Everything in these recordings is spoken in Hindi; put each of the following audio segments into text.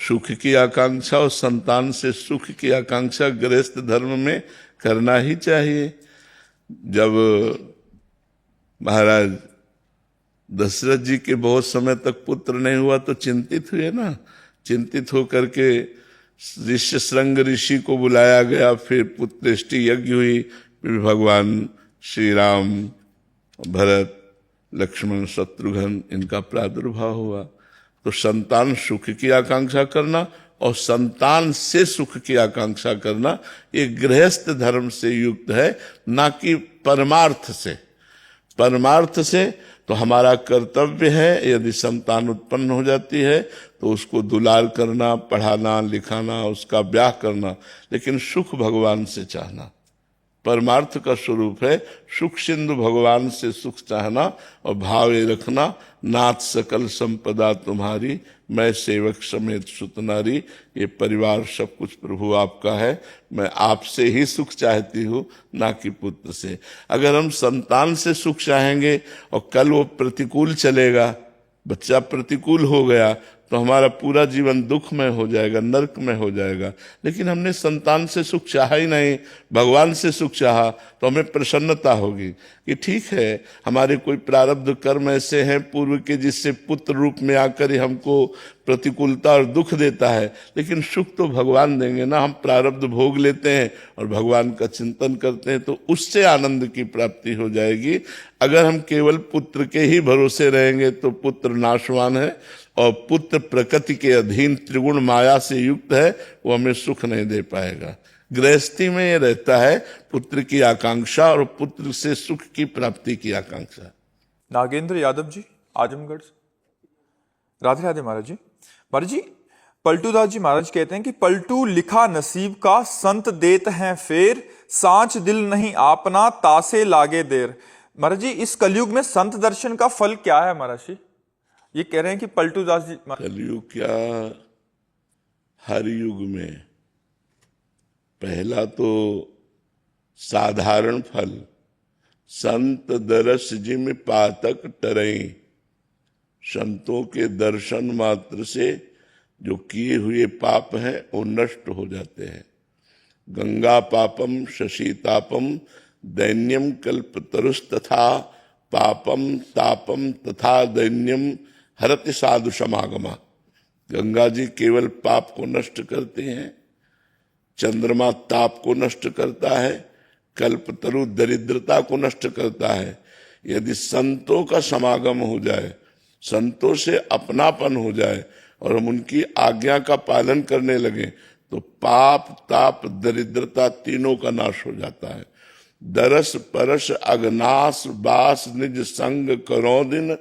सुख की आकांक्षा और संतान से सुख की आकांक्षा गृहस्थ धर्म में करना ही चाहिए। जब महाराज दशरथ जी के बहुत समय तक पुत्र नहीं हुआ तो चिंतित हुए ना। चिंतित होकर के ऋष्य श्रृंग ऋषि को बुलाया गया, फिर पुत्रेष्टि यज्ञ हुई, फिर भगवान श्री राम, भरत, लक्ष्मण, शत्रुघ्न इनका प्रादुर्भाव हुआ। तो संतान सुख की आकांक्षा करना और संतान से सुख की आकांक्षा करना ये गृहस्थ धर्म से युक्त है, ना कि परमार्थ से। परमार्थ से तो हमारा कर्तव्य है, यदि संतान उत्पन्न हो जाती है तो उसको दुलार करना, पढ़ाना, लिखाना, उसका ब्याह करना, लेकिन सुख भगवान से चाहना। परमार्थ का स्वरूप है सुख सिंधु भगवान से सुख चाहना और भाव ये रखना, नाथ सकल संपदा तुम्हारी, मैं सेवक समेत सुत नारी। ये परिवार सब कुछ प्रभु आपका है, मैं आपसे ही सुख चाहती हूँ, ना कि पुत्र से। अगर हम संतान से सुख चाहेंगे और कल वो प्रतिकूल चलेगा, बच्चा प्रतिकूल हो गया, तो हमारा पूरा जीवन दुख में हो जाएगा, नरक में हो जाएगा। लेकिन हमने संतान से सुख चाहा ही नहीं, भगवान से सुख चाहा, तो हमें प्रसन्नता होगी कि ठीक है, हमारे कोई प्रारब्ध कर्म ऐसे हैं पूर्व के जिससे पुत्र रूप में आकर ही हमको प्रतिकूलता और दुख देता है, लेकिन सुख तो भगवान देंगे ना। हम प्रारब्ध भोग लेते हैं और भगवान का चिंतन करते हैं तो उससे आनंद की प्राप्ति हो जाएगी। अगर हम केवल पुत्र के ही भरोसे रहेंगे तो पुत्र नाशवान है और पुत्र प्रकृति के अधीन त्रिगुण माया से युक्त है, वो हमें सुख नहीं दे पाएगा। गृहस्थी में ये रहता है पुत्र की आकांक्षा और पुत्र से सुख की प्राप्ति की आकांक्षा। नागेंद्र यादव जी, आजमगढ़। राधे राधे महाराज जी। महाराज जी, पलटूदास जी महाराज कहते हैं कि पलटू लिखा नसीब का, संत देत हैं फेर, सांच दिल नहीं आपना, तासे लागे देर। महाराज जी, इस कलयुग में संत दर्शन का फल क्या है महाराज जी? ये कह रहे हैं कि पलटूदास जी। कलयुग क्या, हर युग में पहला तो साधारण फल, संत दरस जिम पातक टरई। संतों के दर्शन मात्र से जो किए हुए पाप हैं वो नष्ट हो जाते हैं। गंगा पापम शशीतापम दैन्यम कल्पतरुस्तथा, पापम तापम तथा दैन्यम हरति साधु समागमा। गंगा जी केवल पाप को नष्ट करते हैं, चंद्रमा ताप को नष्ट करता है, कल्पतरु दरिद्रता को नष्ट करता है। यदि संतों का समागम हो जाए, संतों से अपनापन हो जाए और हम उनकी आज्ञा का पालन करने लगे तो पाप ताप दरिद्रता तीनों का नाश हो जाता है। दरस परस अगनास बास निज संग करो दिन,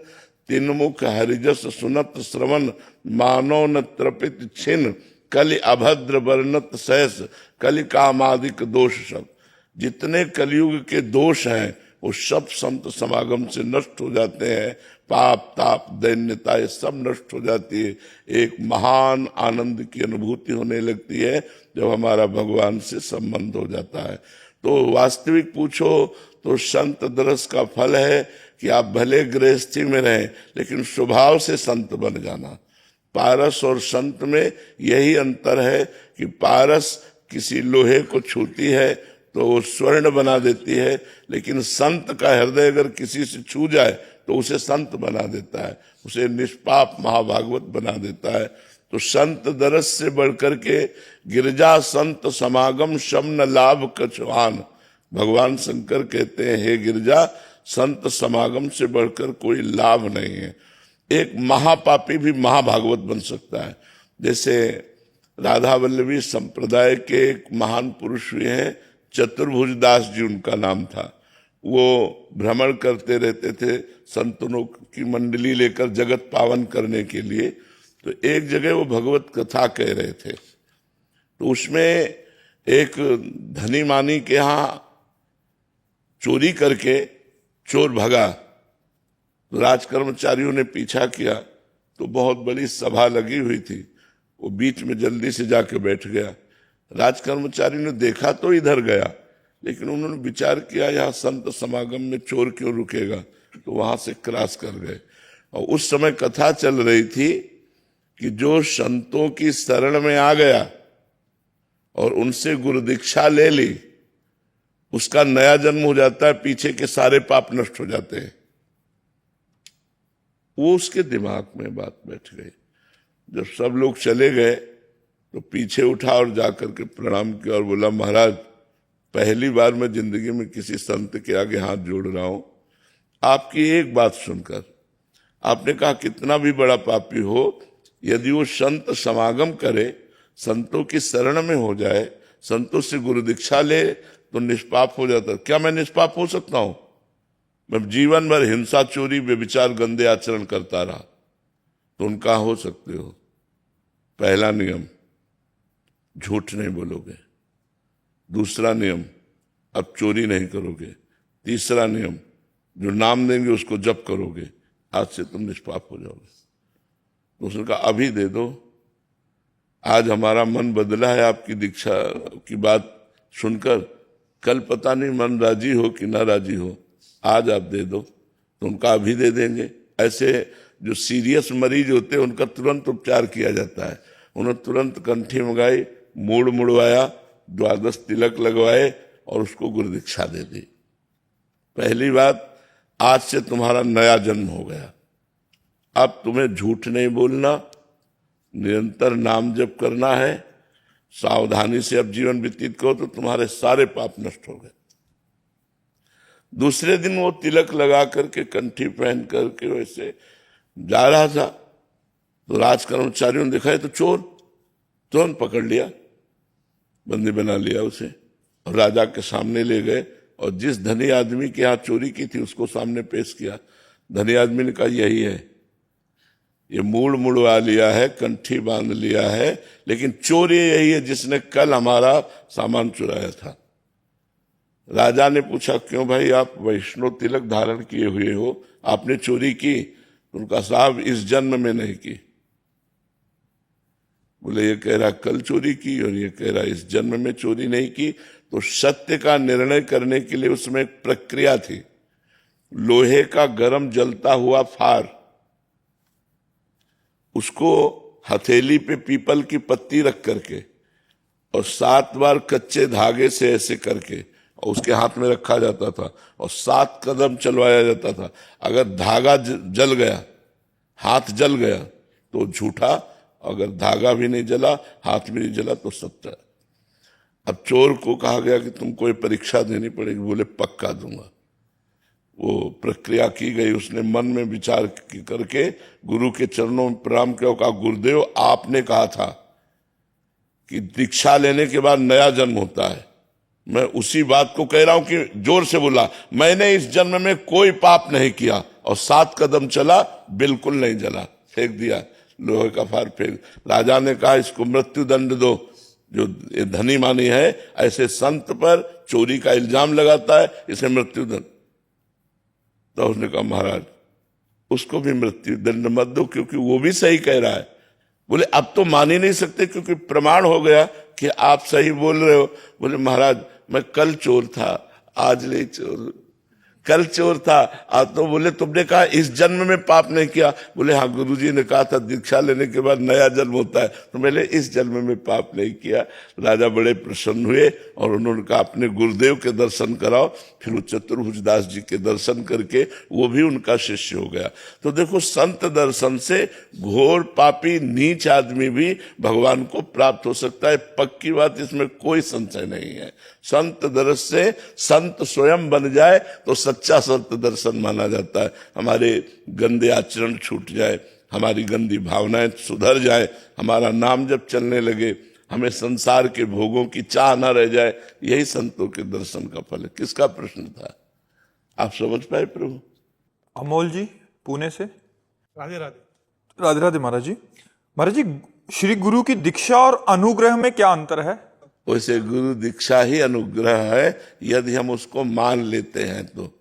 तिनमुख हरिजस सुनत श्रवण मानो न त्रपित छिन, कलि अभद्र वर्णत सहस, कलि कामादिक दोष सब। जितने कलयुग के दोष हैं वो सब संत समागम से नष्ट हो जाते हैं। पाप ताप दैन्यता ये सब नष्ट हो जाती है। एक महान आनंद की अनुभूति होने लगती है जब हमारा भगवान से संबंध हो जाता है। तो वास्तविक पूछो तो संत दरस का फल है कि आप भले गृहस्थी में रहें लेकिन स्वभाव से संत बन जाना। पारस और संत में यही अंतर है कि पारस किसी लोहे को छूती है तो वो स्वर्ण बना देती है, लेकिन संत का हृदय अगर किसी से छू जाए तो उसे संत बना देता है, उसे निष्पाप महाभागवत बना देता है। तो संत दरस से बढ़कर के गिरजा संत समागम शमन लाभ कछवान। भगवान शंकर कहते हैं, हे गिरजा, संत समागम से बढ़कर कोई लाभ नहीं है। एक महापापी भी महाभागवत बन सकता है। जैसे राधा वल्लभी संप्रदाय के एक महान पुरुष हुए हैं, चतुर्भुज दास जी उनका नाम था। वो भ्रमण करते रहते थे संतों की मंडली लेकर जगत पावन करने के लिए। तो एक जगह वो भगवत कथा कह रहे थे, तो उसमें एक धनी मानी के यहाँ चोरी करके चोर भगा। तो राज कर्मचारियों ने पीछा किया तो बहुत बड़ी सभा लगी हुई थी, वो बीच में जल्दी से जाके बैठ गया। राज कर्मचारी ने देखा तो इधर गया, लेकिन उन्होंने विचार किया यहाँ संत समागम में चोर क्यों रुकेगा, तो वहां से क्रॉस कर गए। और उस समय कथा चल रही थी कि जो संतों की शरण में आ गया और उनसे गुरु दीक्षा ले ली, उसका नया जन्म हो जाता है, पीछे के सारे पाप नष्ट हो जाते हैं। वो उसके दिमाग में बात बैठ गई। जब सब लोग चले गए तो पीछे उठा और जाकर के प्रणाम किया और बोला, महाराज पहली बार मैं जिंदगी में किसी संत के आगे हाथ जोड़ रहा हूं। आपकी एक बात सुनकर, आपने कहा कितना भी बड़ा पापी हो, यदि वो संत समागम करे, संतों की शरण में हो जाए, संतों से गुरु दीक्षा ले तो निष्पाप हो जाता। क्या मैं निष्पाप हो सकता हूं? मैं जीवन भर हिंसा, चोरी, व्यभिचार, गंदे आचरण करता रहा, तो उनका हो सकते हो। पहला नियम, झूठ नहीं बोलोगे। दूसरा नियम, अब चोरी नहीं करोगे। तीसरा नियम, जो नाम देंगे उसको जप करोगे। आज से तुम निष्पाप हो जाओगे। तो उसने कहा अभी दे दो, आज हमारा मन बदला है आपकी दीक्षा की बात सुनकर, कल पता नहीं मन राजी हो कि ना राजी हो, आज आप दे दो। तो उनका अभी दे देंगे। ऐसे जो सीरियस मरीज होते हैं उनका तुरंत उपचार किया जाता है। उन्होंने तुरंत कंठी मंगाई, मूड मुड़वाया, द्वादश तिलक लगवाए और उसको गुरु दीक्षा दे दी। पहली बात, आज से तुम्हारा नया जन्म हो गया। अब तुम्हें झूठ नहीं बोलना, निरंतर नाम जप करना है, सावधानी से अब जीवन व्यतीत करो तो तुम्हारे सारे पाप नष्ट हो गए। दूसरे दिन वो तिलक लगा करके, कंठी पहन करके वैसे जा रहा था तो राज कर्मचारियों ने देखा है तो चोर, तुरंत पकड़ लिया, बंदी बना लिया उसे और राजा के सामने ले गए और जिस धनी आदमी के यहाँ चोरी की थी उसको सामने पेश किया। धनी आदमी ने कहा यही है, ये मूड मुड़वा लिया है, कंठी बांध लिया है, लेकिन चोर यही है जिसने कल हमारा सामान चुराया था। राजा ने पूछा क्यों भाई आप वैष्णव तिलक धारण किए हुए हो, आपने चोरी की? उनका साहब इस जन्म में नहीं की। बोले ये कह रहा कल चोरी की और ये कह रहा इस जन्म में चोरी नहीं की। तो सत्य का निर्णय करने के लिए उसमें एक प्रक्रिया थी। लोहे का गरम जलता हुआ फार, उसको हथेली पे पीपल की पत्ती रख करके और 7 बार कच्चे धागे से ऐसे करके और उसके हाथ में रखा जाता था और 7 कदम चलवाया जाता था। अगर धागा जल गया, हाथ जल गया तो झूठा, अगर धागा भी नहीं जला, हाथ भी नहीं जला तो सच्चा। अब चोर को कहा गया कि तुमको ये परीक्षा देनी पड़ेगी। बोले पक्का दूंगा। वो प्रक्रिया की गई। उसने मन में विचार करके गुरु के चरणों में प्रणाम किया, कहा गुरुदेव आपने कहा था कि दीक्षा लेने के बाद नया जन्म होता है। मैं उसी बात को कह रहा हूं कि जोर से बोला, मैंने इस जन्म में कोई पाप नहीं किया और 7 कदम चला, बिल्कुल नहीं जला, फेंक दिया लोहे का फार फेंक। राजा ने कहा इसको मृत्यु दंड दो, जो धनी मानी है ऐसे संत पर चोरी का इल्जाम लगाता है, इसे मृत्यु दंड। तो उसने कहा महाराज उसको भी मृत्यु दंड मत दो क्योंकि वो भी सही कह रहा है। बोले अब तो मान ही नहीं सकते क्योंकि प्रमाण हो गया कि आप सही बोल रहे हो। बोले महाराज मैं कल चोर था, आज नहीं चोर, कल चोर था। आज तो बोले तुमने कहा इस जन्म में पाप नहीं किया। बोले हाँ गुरुजी ने कहा था दीक्षा लेने के बाद नया जन्म होता है, तो मैंने इस जन्म में पाप नहीं किया। राजा बड़े प्रसन्न हुए और उन्होंने कहा अपने गुरुदेव के दर्शन कराओ। फिर वो चतुर्भुज दास जी के दर्शन करके वो भी उनका शिष्य हो गया। तो देखो संत दर्शन से घोर पापी नीच आदमी भी भगवान को प्राप्त हो सकता है। पक्की बात, इसमें कोई संशय नहीं है। संत दर्शन से संत स्वयं बन जाए तो सच्चा संत दर्शन माना जाता है। हमारे गंदे आचरण छूट जाए, हमारी गंदी भावनाएं सुधर जाए, हमारा नाम जब चलने लगे, हमें संसार के भोगों की चाह न रह जाए, यही संतों के दर्शन का फल है। किसका प्रश्न था, आप समझ पाए प्रभु? अमोल जी पुणे से। राधे राधे। राधे राधे महाराज जी। महाराज जी श्री गुरु की दीक्षा और अनुग्रह में क्या अंतर है? वैसे गुरु दीक्षा ही अनुग्रह है यदि हम उसको मान लेते हैं तो।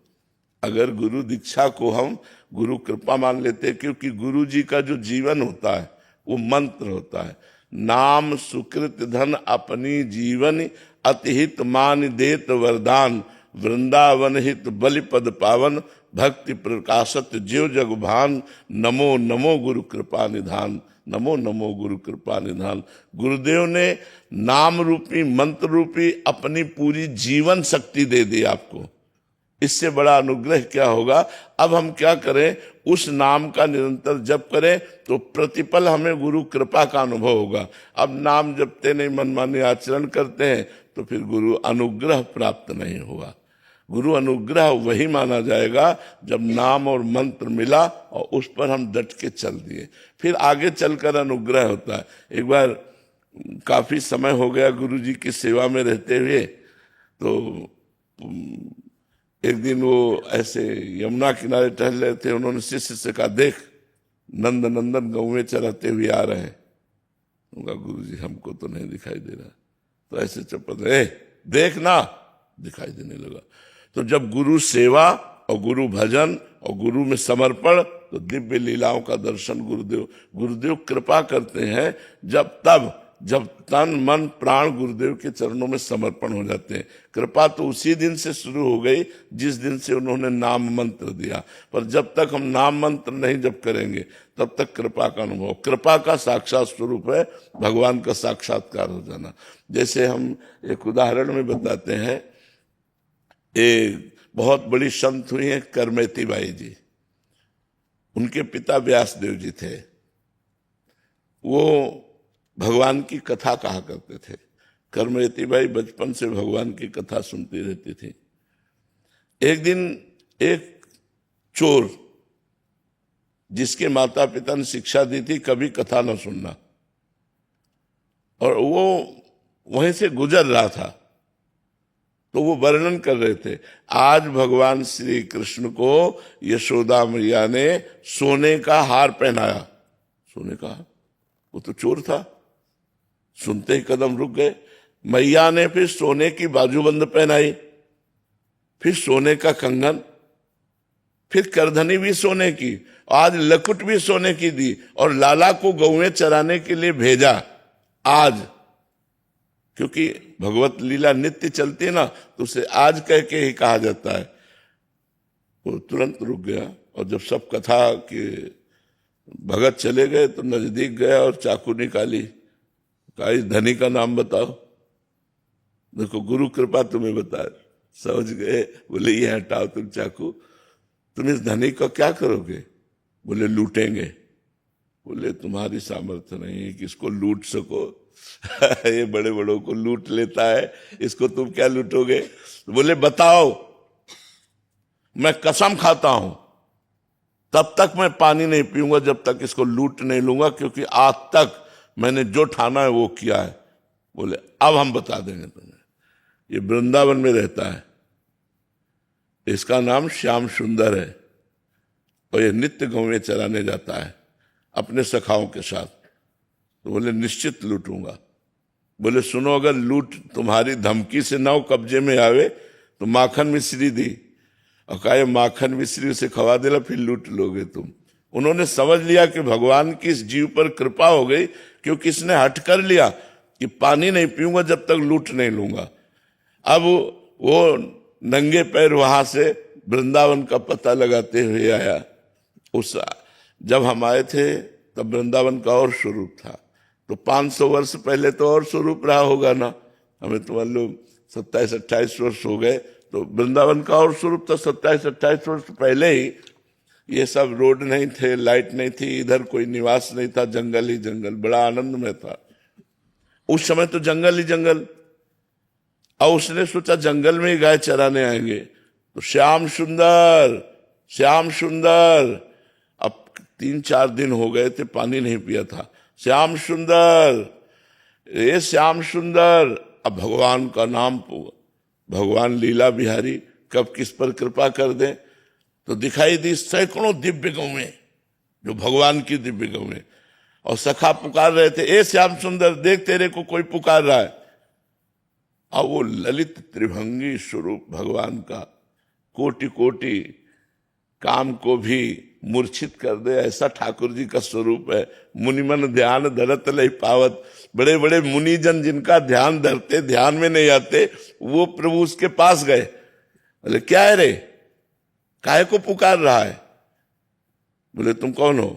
अगर गुरु दीक्षा को हम गुरु कृपा मान लेते हैं, क्योंकि गुरु जी का जो जीवन होता है वो मंत्र होता है। नाम सुकृत धन अपनी जीवन अतिहित मान देत वरदान, वृंदावन हित बलिपद पावन भक्ति प्रकाशत ज्यो जग भान, नमो नमो गुरु कृपा निधान, नमो नमो गुरु कृपा निधान। गुरुदेव ने नाम रूपी मंत्र रूपी अपनी पूरी जीवन शक्ति दे दी आपको। इससे बड़ा अनुग्रह क्या होगा। अब हम क्या करें, उस नाम का निरंतर जप करें तो प्रतिपल हमें गुरु कृपा का अनुभव होगा। अब नाम जपते नहीं, मनमाने आचरण करते हैं तो फिर गुरु अनुग्रह प्राप्त नहीं हुआ। गुरु अनुग्रह वही माना जाएगा जब नाम और मंत्र मिला और उस पर हम डट के चल दिए, फिर आगे चलकर अनुग्रह होता है। एक बार काफी समय हो गया गुरु जी की सेवा में रहते हुए, तो एक दिन वो ऐसे यमुना किनारे टहल रहे थे। उन्होंने शिष्य से कहा, देख नंद नंदन गौवें चराते हुए आ रहे हैं। उनका गुरु जी हमको तो नहीं दिखाई दे रहा। तो ऐसे चप्पल देख ना, दिखाई देने लगा। तो जब गुरु सेवा और गुरु भजन और गुरु में समर्पण, तो दिव्य लीलाओं का दर्शन गुरुदेव कृपा करते हैं जब तन मन प्राण गुरुदेव के चरणों में समर्पण हो जाते हैं। कृपा तो उसी दिन से शुरू हो गई जिस दिन से उन्होंने नाम मंत्र दिया। पर जब तक हम नाम मंत्र नहीं जप करेंगे तब तक कृपा का अनुभव, कृपा का साक्षात स्वरूप है भगवान का साक्षात्कार हो जाना। जैसे हम एक उदाहरण में बताते हैं, एक बहुत बड़ी संत हुई है करमेती बाई जी। उनके पिता व्यासदेव जी थे। वो भगवान की कथा कहा करते थे। करमेती बाई बचपन से भगवान की कथा सुनती रहती थी। एक दिन एक चोर, जिसके माता पिता ने शिक्षा दी थी कभी कथा न सुनना, और वो वहीं से गुजर रहा था, तो वो वर्णन कर रहे थे, आज भगवान श्री कृष्ण को यशोदा मैया ने सोने का हार पहनाया। सोने का हार? वो तो चोर था। सुनते ही कदम रुक गए। मैया ने फिर सोने की बाजूबंद पहनाई, फिर सोने का कंगन, फिर करधनी भी सोने की, आज लकुट भी सोने की दी, और लाला को गौएं चराने के लिए भेजा। आज क्योंकि भगवत लीला नित्य चलती है ना, तो उसे आज कह के ही कहा जाता है। वो तुरंत रुक गया, और जब सब कथा के भगत चले गए तो नजदीक गया और चाकू निकाली। कहा, इस धनी का नाम बताओ। देखो गुरु कृपा तुम्हें बता, समझ गए। बोले ये हटाओ तुम चाकू, तुम इस धनी को क्या करोगे? बोले लूटेंगे। बोले तुम्हारी सामर्थ्य नहीं है कि इसको लूट सको। ये बड़े बड़ों को लूट लेता है, इसको तुम क्या लूटोगे? बोले बताओ। मैं कसम खाता हूं तब तक मैं पानी नहीं पीऊंगा जब तक इसको लूट नहीं लूंगा, क्योंकि आज तक मैंने जो ठाना है वो किया है। बोले अब हम बता देंगे तुम्हें। ये वृंदावन में रहता है, इसका नाम श्याम सुंदर है, और ये नित्य गौवें चराने जाता है अपने सखाओं के साथ। तो बोले निश्चित लूटूंगा। बोले सुनो, अगर लूट तुम्हारी धमकी से ना कब्जे में आवे तो माखन मिश्री दी, और कहा माखन मिश्री उसे खवा देला, फिर लूट लोगे तुम। उन्होंने समझ लिया कि भगवान की इस जीव पर कृपा हो गई, क्योंकि इसने हट कर लिया कि पानी नहीं पीऊंगा जब तक लूट नहीं लूंगा। अब वो नंगे पैर वहां से वृंदावन का पता लगाते हुए आया। जब हम आए थे तब वृंदावन का और स्वरूप था, तो 500 वर्ष पहले तो और स्वरूप रहा होगा ना। हमें तो मान लो 27-28 वर्ष हो गए, तो वृंदावन का और स्वरूप था। 27-28 वर्ष पहले ही ये सब रोड नहीं थे, लाइट नहीं थी, इधर कोई निवास नहीं था, जंगल ही जंगल, बड़ा आनंद में था उस समय। तो जंगल ही जंगल। और उसने सोचा जंगल में ही गाय चराने आएंगे, तो श्याम सुंदर, श्याम सुंदर। अब 3-4 दिन हो गए थे, पानी नहीं पिया था। श्याम सुंदर, ये श्याम सुंदर। अब भगवान का नाम, भगवान लीला बिहारी कब किस पर कृपा कर दे, तो दिखाई दी सैकड़ों दिव्य गौएं, जो भगवान की दिव्य गौएं। और सखा पुकार रहे थे, ए श्याम सुंदर देख तेरे को कोई पुकार रहा है। और वो ललित त्रिभंगी स्वरूप भगवान का कोटि कोटि काम को भी मूर्छित कर दे, ऐसा ठाकुर जी का स्वरूप है। मुनिमन ध्यान धरत लय पावत। बड़े बड़े मुनिजन जिनका ध्यान धरते, ध्यान में नहीं आते, वो प्रभु उसके पास गए। बोले क्या है रे? काहे को पुकार रहा है? बोले तुम कौन हो?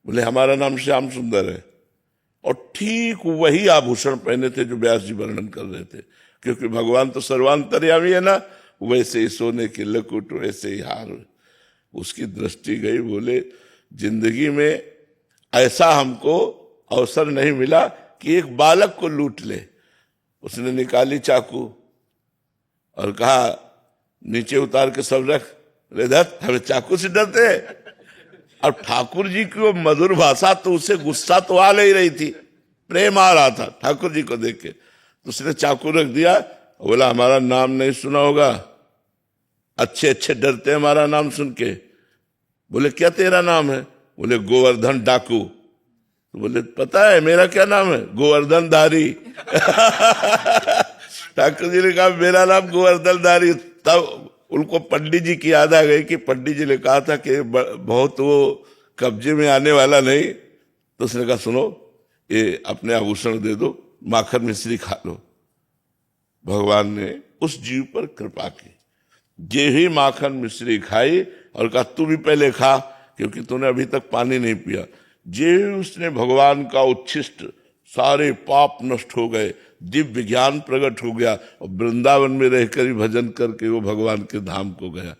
बोले हमारा नाम श्याम सुंदर है। और ठीक वही आभूषण पहने थे जो व्यास जी वर्णन कर रहे थे, क्योंकि भगवान तो सर्वांतर्यामी है ना, वैसे ही सोने की लकुट, वैसे ही हार। उसकी दृष्टि गई। बोले जिंदगी में ऐसा हमको अवसर नहीं मिला कि एक बालक को लूट ले। उसने निकाली चाकू और कहा नीचे उतार के सब रख। दत्त हमें चाकू से डरते हैं। अब ठाकुर जी की वो मधुर भाषा, तो उसे गुस्सा तो आ नहीं रही थी, प्रेम आ रहा था ठाकुर जी को देख के। तो उसने चाकू रख दिया, बोला हमारा नाम नहीं सुना होगा, अच्छे अच्छे डरते हैं हमारा नाम सुन के। बोले क्या तेरा नाम है? बोले गोवर्धन डाकू। तो बोले पता है मेरा क्या नाम है? गोवर्धन धारी। ठाकुर जी ने कहा मेरा नाम गोवर्धन धारी। तब उनको पंडित जी की याद आ गई कि पंडित जी ने कहा था कि बहुत वो कब्जे में आने वाला नहीं। तो उसने कहा सुनो, ये अपने आभूषण दे दो, माखन मिश्री खा लो। भगवान ने उस जीव पर कृपा की। जे ही माखन मिश्री खाई और कहा तू भी पहले खा, क्योंकि तूने अभी तक पानी नहीं पिया। जे ही उसने भगवान का उच्छिष्ट, सारे पाप नष्ट हो गए, दिव्य ज्ञान प्रकट हो गया, और वृंदावन में रहकर ही भजन करके वो भगवान के धाम को गया।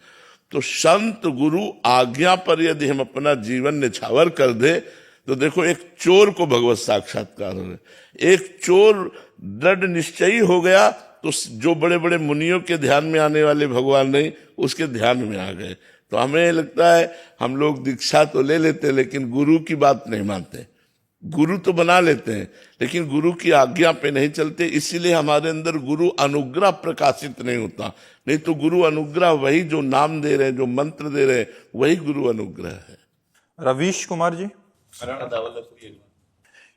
तो संत गुरु आज्ञा पर यदि हम अपना जीवन निछावर कर दे, तो देखो एक चोर को भगवत साक्षात्कार हो रहा है। एक चोर दृढ़ निश्चयी हो गया, तो जो बड़े बड़े मुनियों के ध्यान में आने वाले भगवान नहीं, उसके ध्यान में आ गए। तो हमें लगता है हम लोग दीक्षा तो ले लेते, लेकिन गुरु की बात नहीं मानते। गुरु तो बना लेते हैं, लेकिन गुरु की आज्ञा पे नहीं चलते। इसीलिए हमारे अंदर गुरु अनुग्रह प्रकाशित नहीं होता। नहीं तो गुरु अनुग्रह वही जो नाम दे रहे हैं, जो मंत्र दे रहे हैं, वही गुरु अनुग्रह है। रवीश कुमार जी,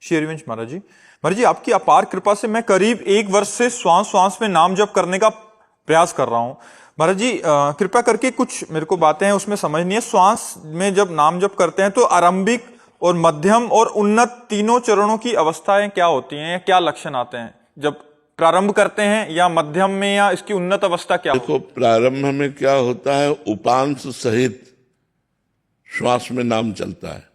श्री हरिवंश महाराज जी। महाराज जी, आपकी अपार कृपा से मैं करीब 1 वर्ष से श्वास श्वास में नाम जप करने का प्रयास कर रहा हूं। महाराज जी, कृपा करके कुछ मेरे को बातें हैं उसमें समझनी है। श्वास में जब नाम जप करते हैं तो आरंभिक और मध्यम और उन्नत तीनों चरणों की अवस्थाएं क्या होती हैं, क्या लक्षण आते हैं जब प्रारंभ करते हैं, या मध्यम में, या इसकी उन्नत अवस्था क्या? देखो प्रारंभ में क्या होता है, उपांश सहित श्वास में नाम चलता है।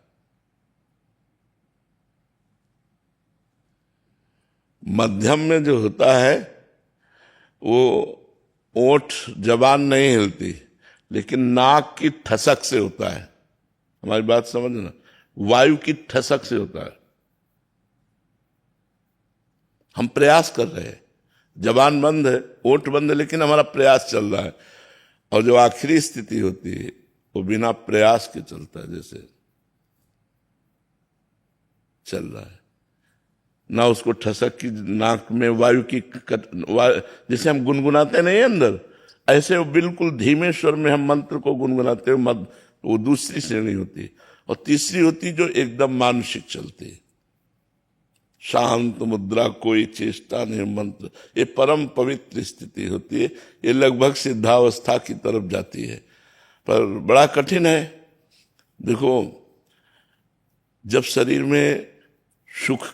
मध्यम में जो होता है वो ओठ जबान नहीं हिलती, लेकिन नाक की ठसक से होता है। हमारी बात समझना, वायु की ठसक से होता है। हम प्रयास कर रहे हैं, जबान बंद है, ओठ बंद है, लेकिन हमारा प्रयास चल रहा है। और जो आखिरी स्थिति होती है वो बिना प्रयास के चलता है, जैसे चल रहा है ना। उसको ठसक की, नाक में वायु की जैसे हम गुनगुनाते नहीं अंदर, ऐसे वो बिल्कुल धीमे स्वर में हम मंत्र को गुनगुनाते हो, वो दूसरी श्रेणी होती है। और तीसरी होती जो एकदम मानसिक चलती है, शांत मुद्रा, कोई चेष्टा नहीं, मंत्र। ये परम पवित्र स्थिति होती है। ये लगभग सिद्धावस्था की तरफ जाती है, पर बड़ा कठिन है। देखो, जब शरीर में सुख,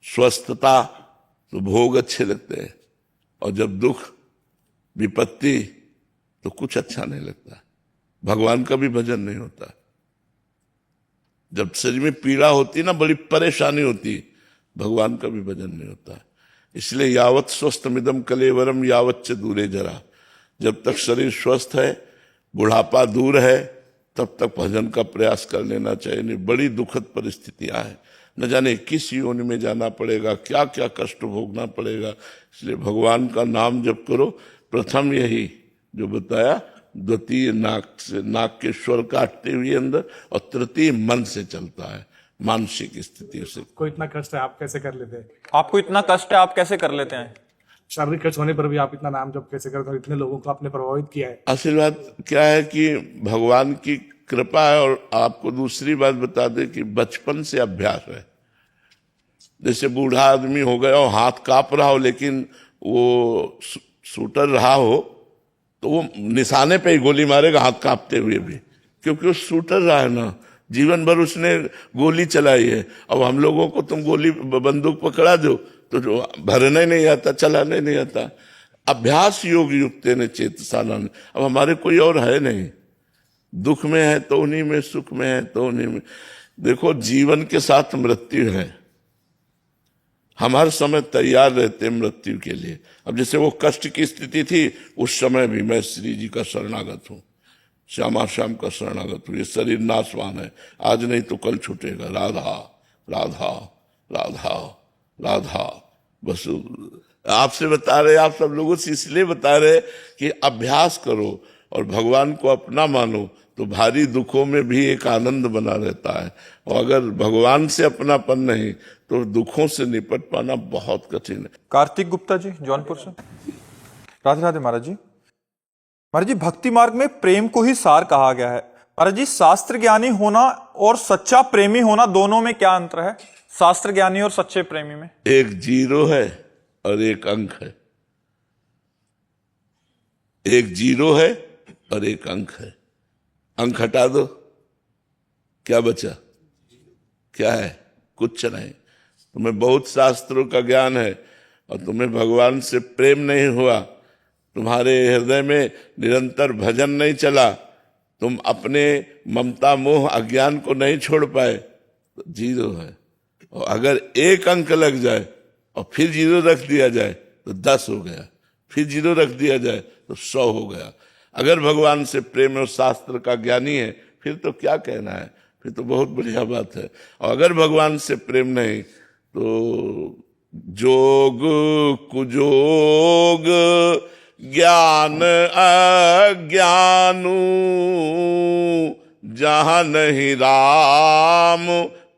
स्वस्थता, तो भोग अच्छे लगते हैं, और जब दुख, विपत्ति, तो कुछ अच्छा नहीं लगता। भगवान का भी भजन नहीं होता। जब शरीर में पीड़ा होती ना, बड़ी परेशानी होती, भगवान का भी भजन नहीं होता। इसलिए यावत स्वस्थमिदम कलेवरम यावत च दूरे जरा। जब तक शरीर स्वस्थ है, बुढ़ापा दूर है, तब तक भजन का प्रयास कर लेना चाहिए। नहीं, बड़ी दुखद परिस्थितियां हैं, न जाने किस योनि में जाना पड़ेगा, क्या क्या कष्ट भोगना पड़ेगा। इसलिए भगवान का नाम जप करो। प्रथम यही जो बताया, द्वितीय नाक से, नाक के स्वर काटते हुए अंदर, और तृतीय मन से चलता है, मानसिक स्थिति से। कोई इतना कष्ट है, आप कैसे कर लेते हैं? आपको इतना कष्ट है, आप कैसे कर लेते हैं? शारीरिक कष्ट होने पर भी आप इतना नाम जप कैसे करते हैं? इतने लोगों को आपने प्रभावित किया है। असल बात क्या है कि भगवान की कृपा है। और आपको दूसरी बात बता दें कि बचपन से अभ्यास है। जैसे बूढ़ा आदमी हो गया और हाथ कांप रहा हो, लेकिन वो शूटर रहा हो, तो वो निशाने पे ही गोली मारेगा, हाथ कांपते हुए भी, क्योंकि वो शूटर रहा है ना, जीवन भर उसने गोली चलाई है। अब हम लोगों को तुम गोली, बंदूक पकड़ा दो तो जो भरने नहीं आता, चलाने नहीं आता। अभ्यास योग युक्तेन चेतसानंद। अब हमारे कोई और है नहीं, दुख में है तो उन्हीं में, सुख में है तो उन्हीं में। देखो, जीवन के साथ मृत्यु है, हम हर समय तैयार रहते हैं मृत्यु के लिए। अब जैसे वो कष्ट की स्थिति थी, उस समय भी मैं श्री जी का शरणागत हूं, श्यामा श्याम का शरणागत हूं। ये शरीर नाशवान है, आज नहीं तो कल छूटेगा। राधा राधा राधा राधा। बस आपसे बता रहे, आप सब लोगों से इसलिए बता रहे कि अभ्यास करो और भगवान को अपना मानो, तो भारी दुखों में भी एक आनंद बना रहता है। और अगर भगवान से अपनापन नहीं तो दुखों से निपट पाना बहुत कठिन है। कार्तिक गुप्ता जी जौनपुर से। राधे राधे महाराज जी। महाराज जी, भक्ति मार्ग में प्रेम को ही सार कहा गया है। महाराज जी, शास्त्र ज्ञानी होना और सच्चा प्रेमी होना, दोनों में क्या अंतर है? शास्त्र ज्ञानी और सच्चे प्रेमी में एक जीरो है और एक अंक है, एक जीरो है और एक अंक है। अंक हटा दो, क्या बचा? क्या है? कुछ नहीं। तुम्हें बहुत शास्त्रों का ज्ञान है और तुम्हें भगवान से प्रेम नहीं हुआ, तुम्हारे हृदय में निरंतर भजन नहीं चला, तुम अपने ममता मोह अज्ञान को नहीं छोड़ पाए, तो जीरो है। और अगर एक अंक लग जाए और फिर जीरो रख दिया जाए तो 10 हो गया, फिर जीरो रख दिया जाए तो 100 हो गया। अगर भगवान से प्रेम और शास्त्र का ज्ञानी है, फिर तो क्या कहना है, फिर तो बहुत बढ़िया बात है। और अगर भगवान से प्रेम नहीं तो जोग कुजोग ज्ञान अज्ञानू, जहां नहीं राम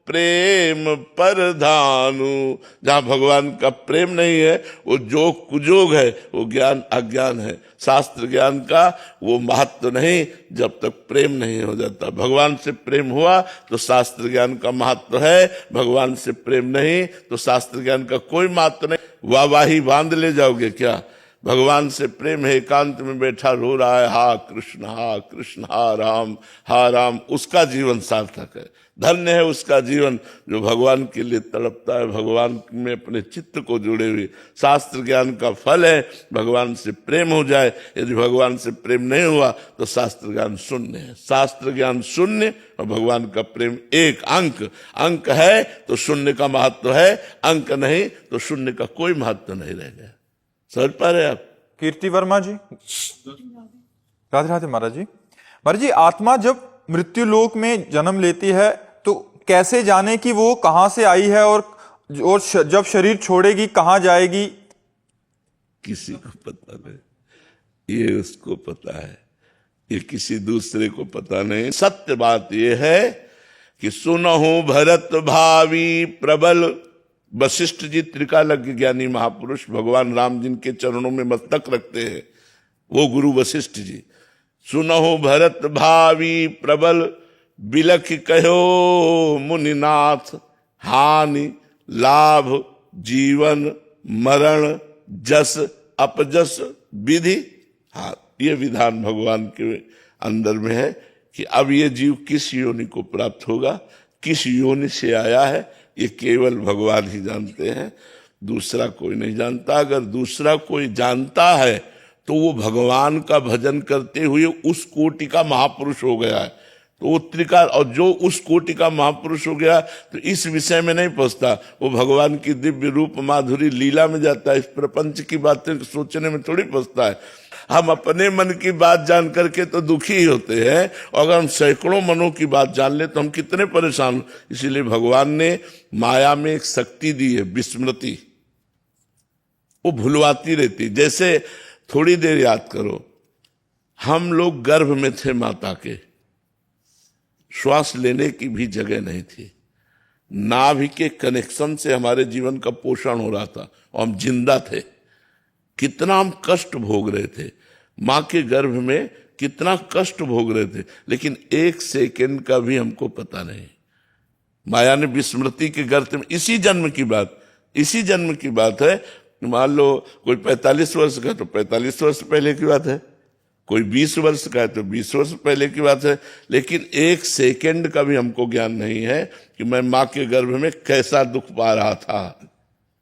प्रेम परधानु। जहां भगवान का प्रेम नहीं है वो जोग कुजोग है, वो ज्ञान अज्ञान है। शास्त्र ज्ञान का वो महत्व नहीं जब तक प्रेम नहीं हो जाता। भगवान से प्रेम हुआ तो शास्त्र ज्ञान का महत्व है, भगवान से प्रेम नहीं तो शास्त्र ज्ञान का कोई महत्व नहीं। वाहवाही बांध ले जाओगे क्या? भगवान से प्रेम है, एकांत में बैठा रो रहा है, हा कृष्ण हा राम, उसका जीवन सार्थक है। धन्य है उसका जीवन जो भगवान के लिए तड़पता है, भगवान में अपने चित्त को जुड़े हुए। शास्त्र ज्ञान का फल है भगवान से प्रेम हो जाए। यदि भगवान से प्रेम नहीं हुआ तो शास्त्र ज्ञान शून्य है। शास्त्र ज्ञान शून्य और भगवान का प्रेम एक। अंक है तो शून्य का महत्व है, अंक नहीं तो शून्य का कोई महत्व नहीं रह गया। समझ पा रहे आप? कीर्ति वर्मा जी। राधे राधे महाराज जी। महाराज जी, आत्मा जब मृत्यु लोक में जन्म लेती है तो कैसे जाने कि वो कहां से आई है और जब शरीर छोड़ेगी कहां जाएगी? किसी को पता नहीं, ये उसको पता है, ये किसी दूसरे को पता नहीं। सत्य बात ये है कि सुनहु भरत भावी प्रबल। वशिष्ठ जी त्रिकालज्ञ ज्ञानी महापुरुष, भगवान राम जिनके चरणों में मस्तक रखते हैं, वो गुरु वशिष्ठ जी। सुनहु भरत भावी प्रबल, बिलख कहो मुनिनाथ, हानि लाभ जीवन मरण जस अपजस विधि। हाँ, ये विधान भगवान के अंदर में है कि अब ये जीव किस योनि को प्राप्त होगा, किस योनि से आया है, ये केवल भगवान ही जानते हैं, दूसरा कोई नहीं जानता। अगर दूसरा कोई जानता है तो वो भगवान का भजन करते हुए उस कोटि का महापुरुष हो गया है। तो वो त्रिकाल, और जो उस कोटि का महापुरुष हो गया तो इस विषय में नहीं पहुंचता, वो भगवान की दिव्य रूप माधुरी लीला में जाता है। इस प्रपंच की बातें सोचने में थोड़ी पहुंचता है। हम अपने मन की बात जान करके तो दुखी ही होते हैं, और अगर हम सैकड़ों मनों की बात जान ले तो हम कितने परेशान हो। इसीलिए भगवान ने माया में एक शक्ति दी है, विस्मृति। वो भुलवाती रहती। जैसे थोड़ी देर याद करो, हम लोग गर्भ में थे माता के, श्वास लेने की भी जगह नहीं थी, नाभि के कनेक्शन से हमारे जीवन का पोषण हो रहा था और हम जिंदा थे। कितना हम कष्ट भोग रहे थे, मां के गर्भ में कितना कष्ट भोग रहे थे, लेकिन एक सेकंड का भी हमको पता नहीं। माया ने विस्मृति के गर्त में, इसी जन्म की बात है। मान लो कोई 45 वर्ष का तो 45 वर्ष पहले की बात है, कोई 20 वर्ष का है तो 20 वर्ष पहले की बात है। लेकिन एक सेकंड का भी हमको ज्ञान नहीं है कि मैं मां के गर्भ में कैसा दुख पा रहा था।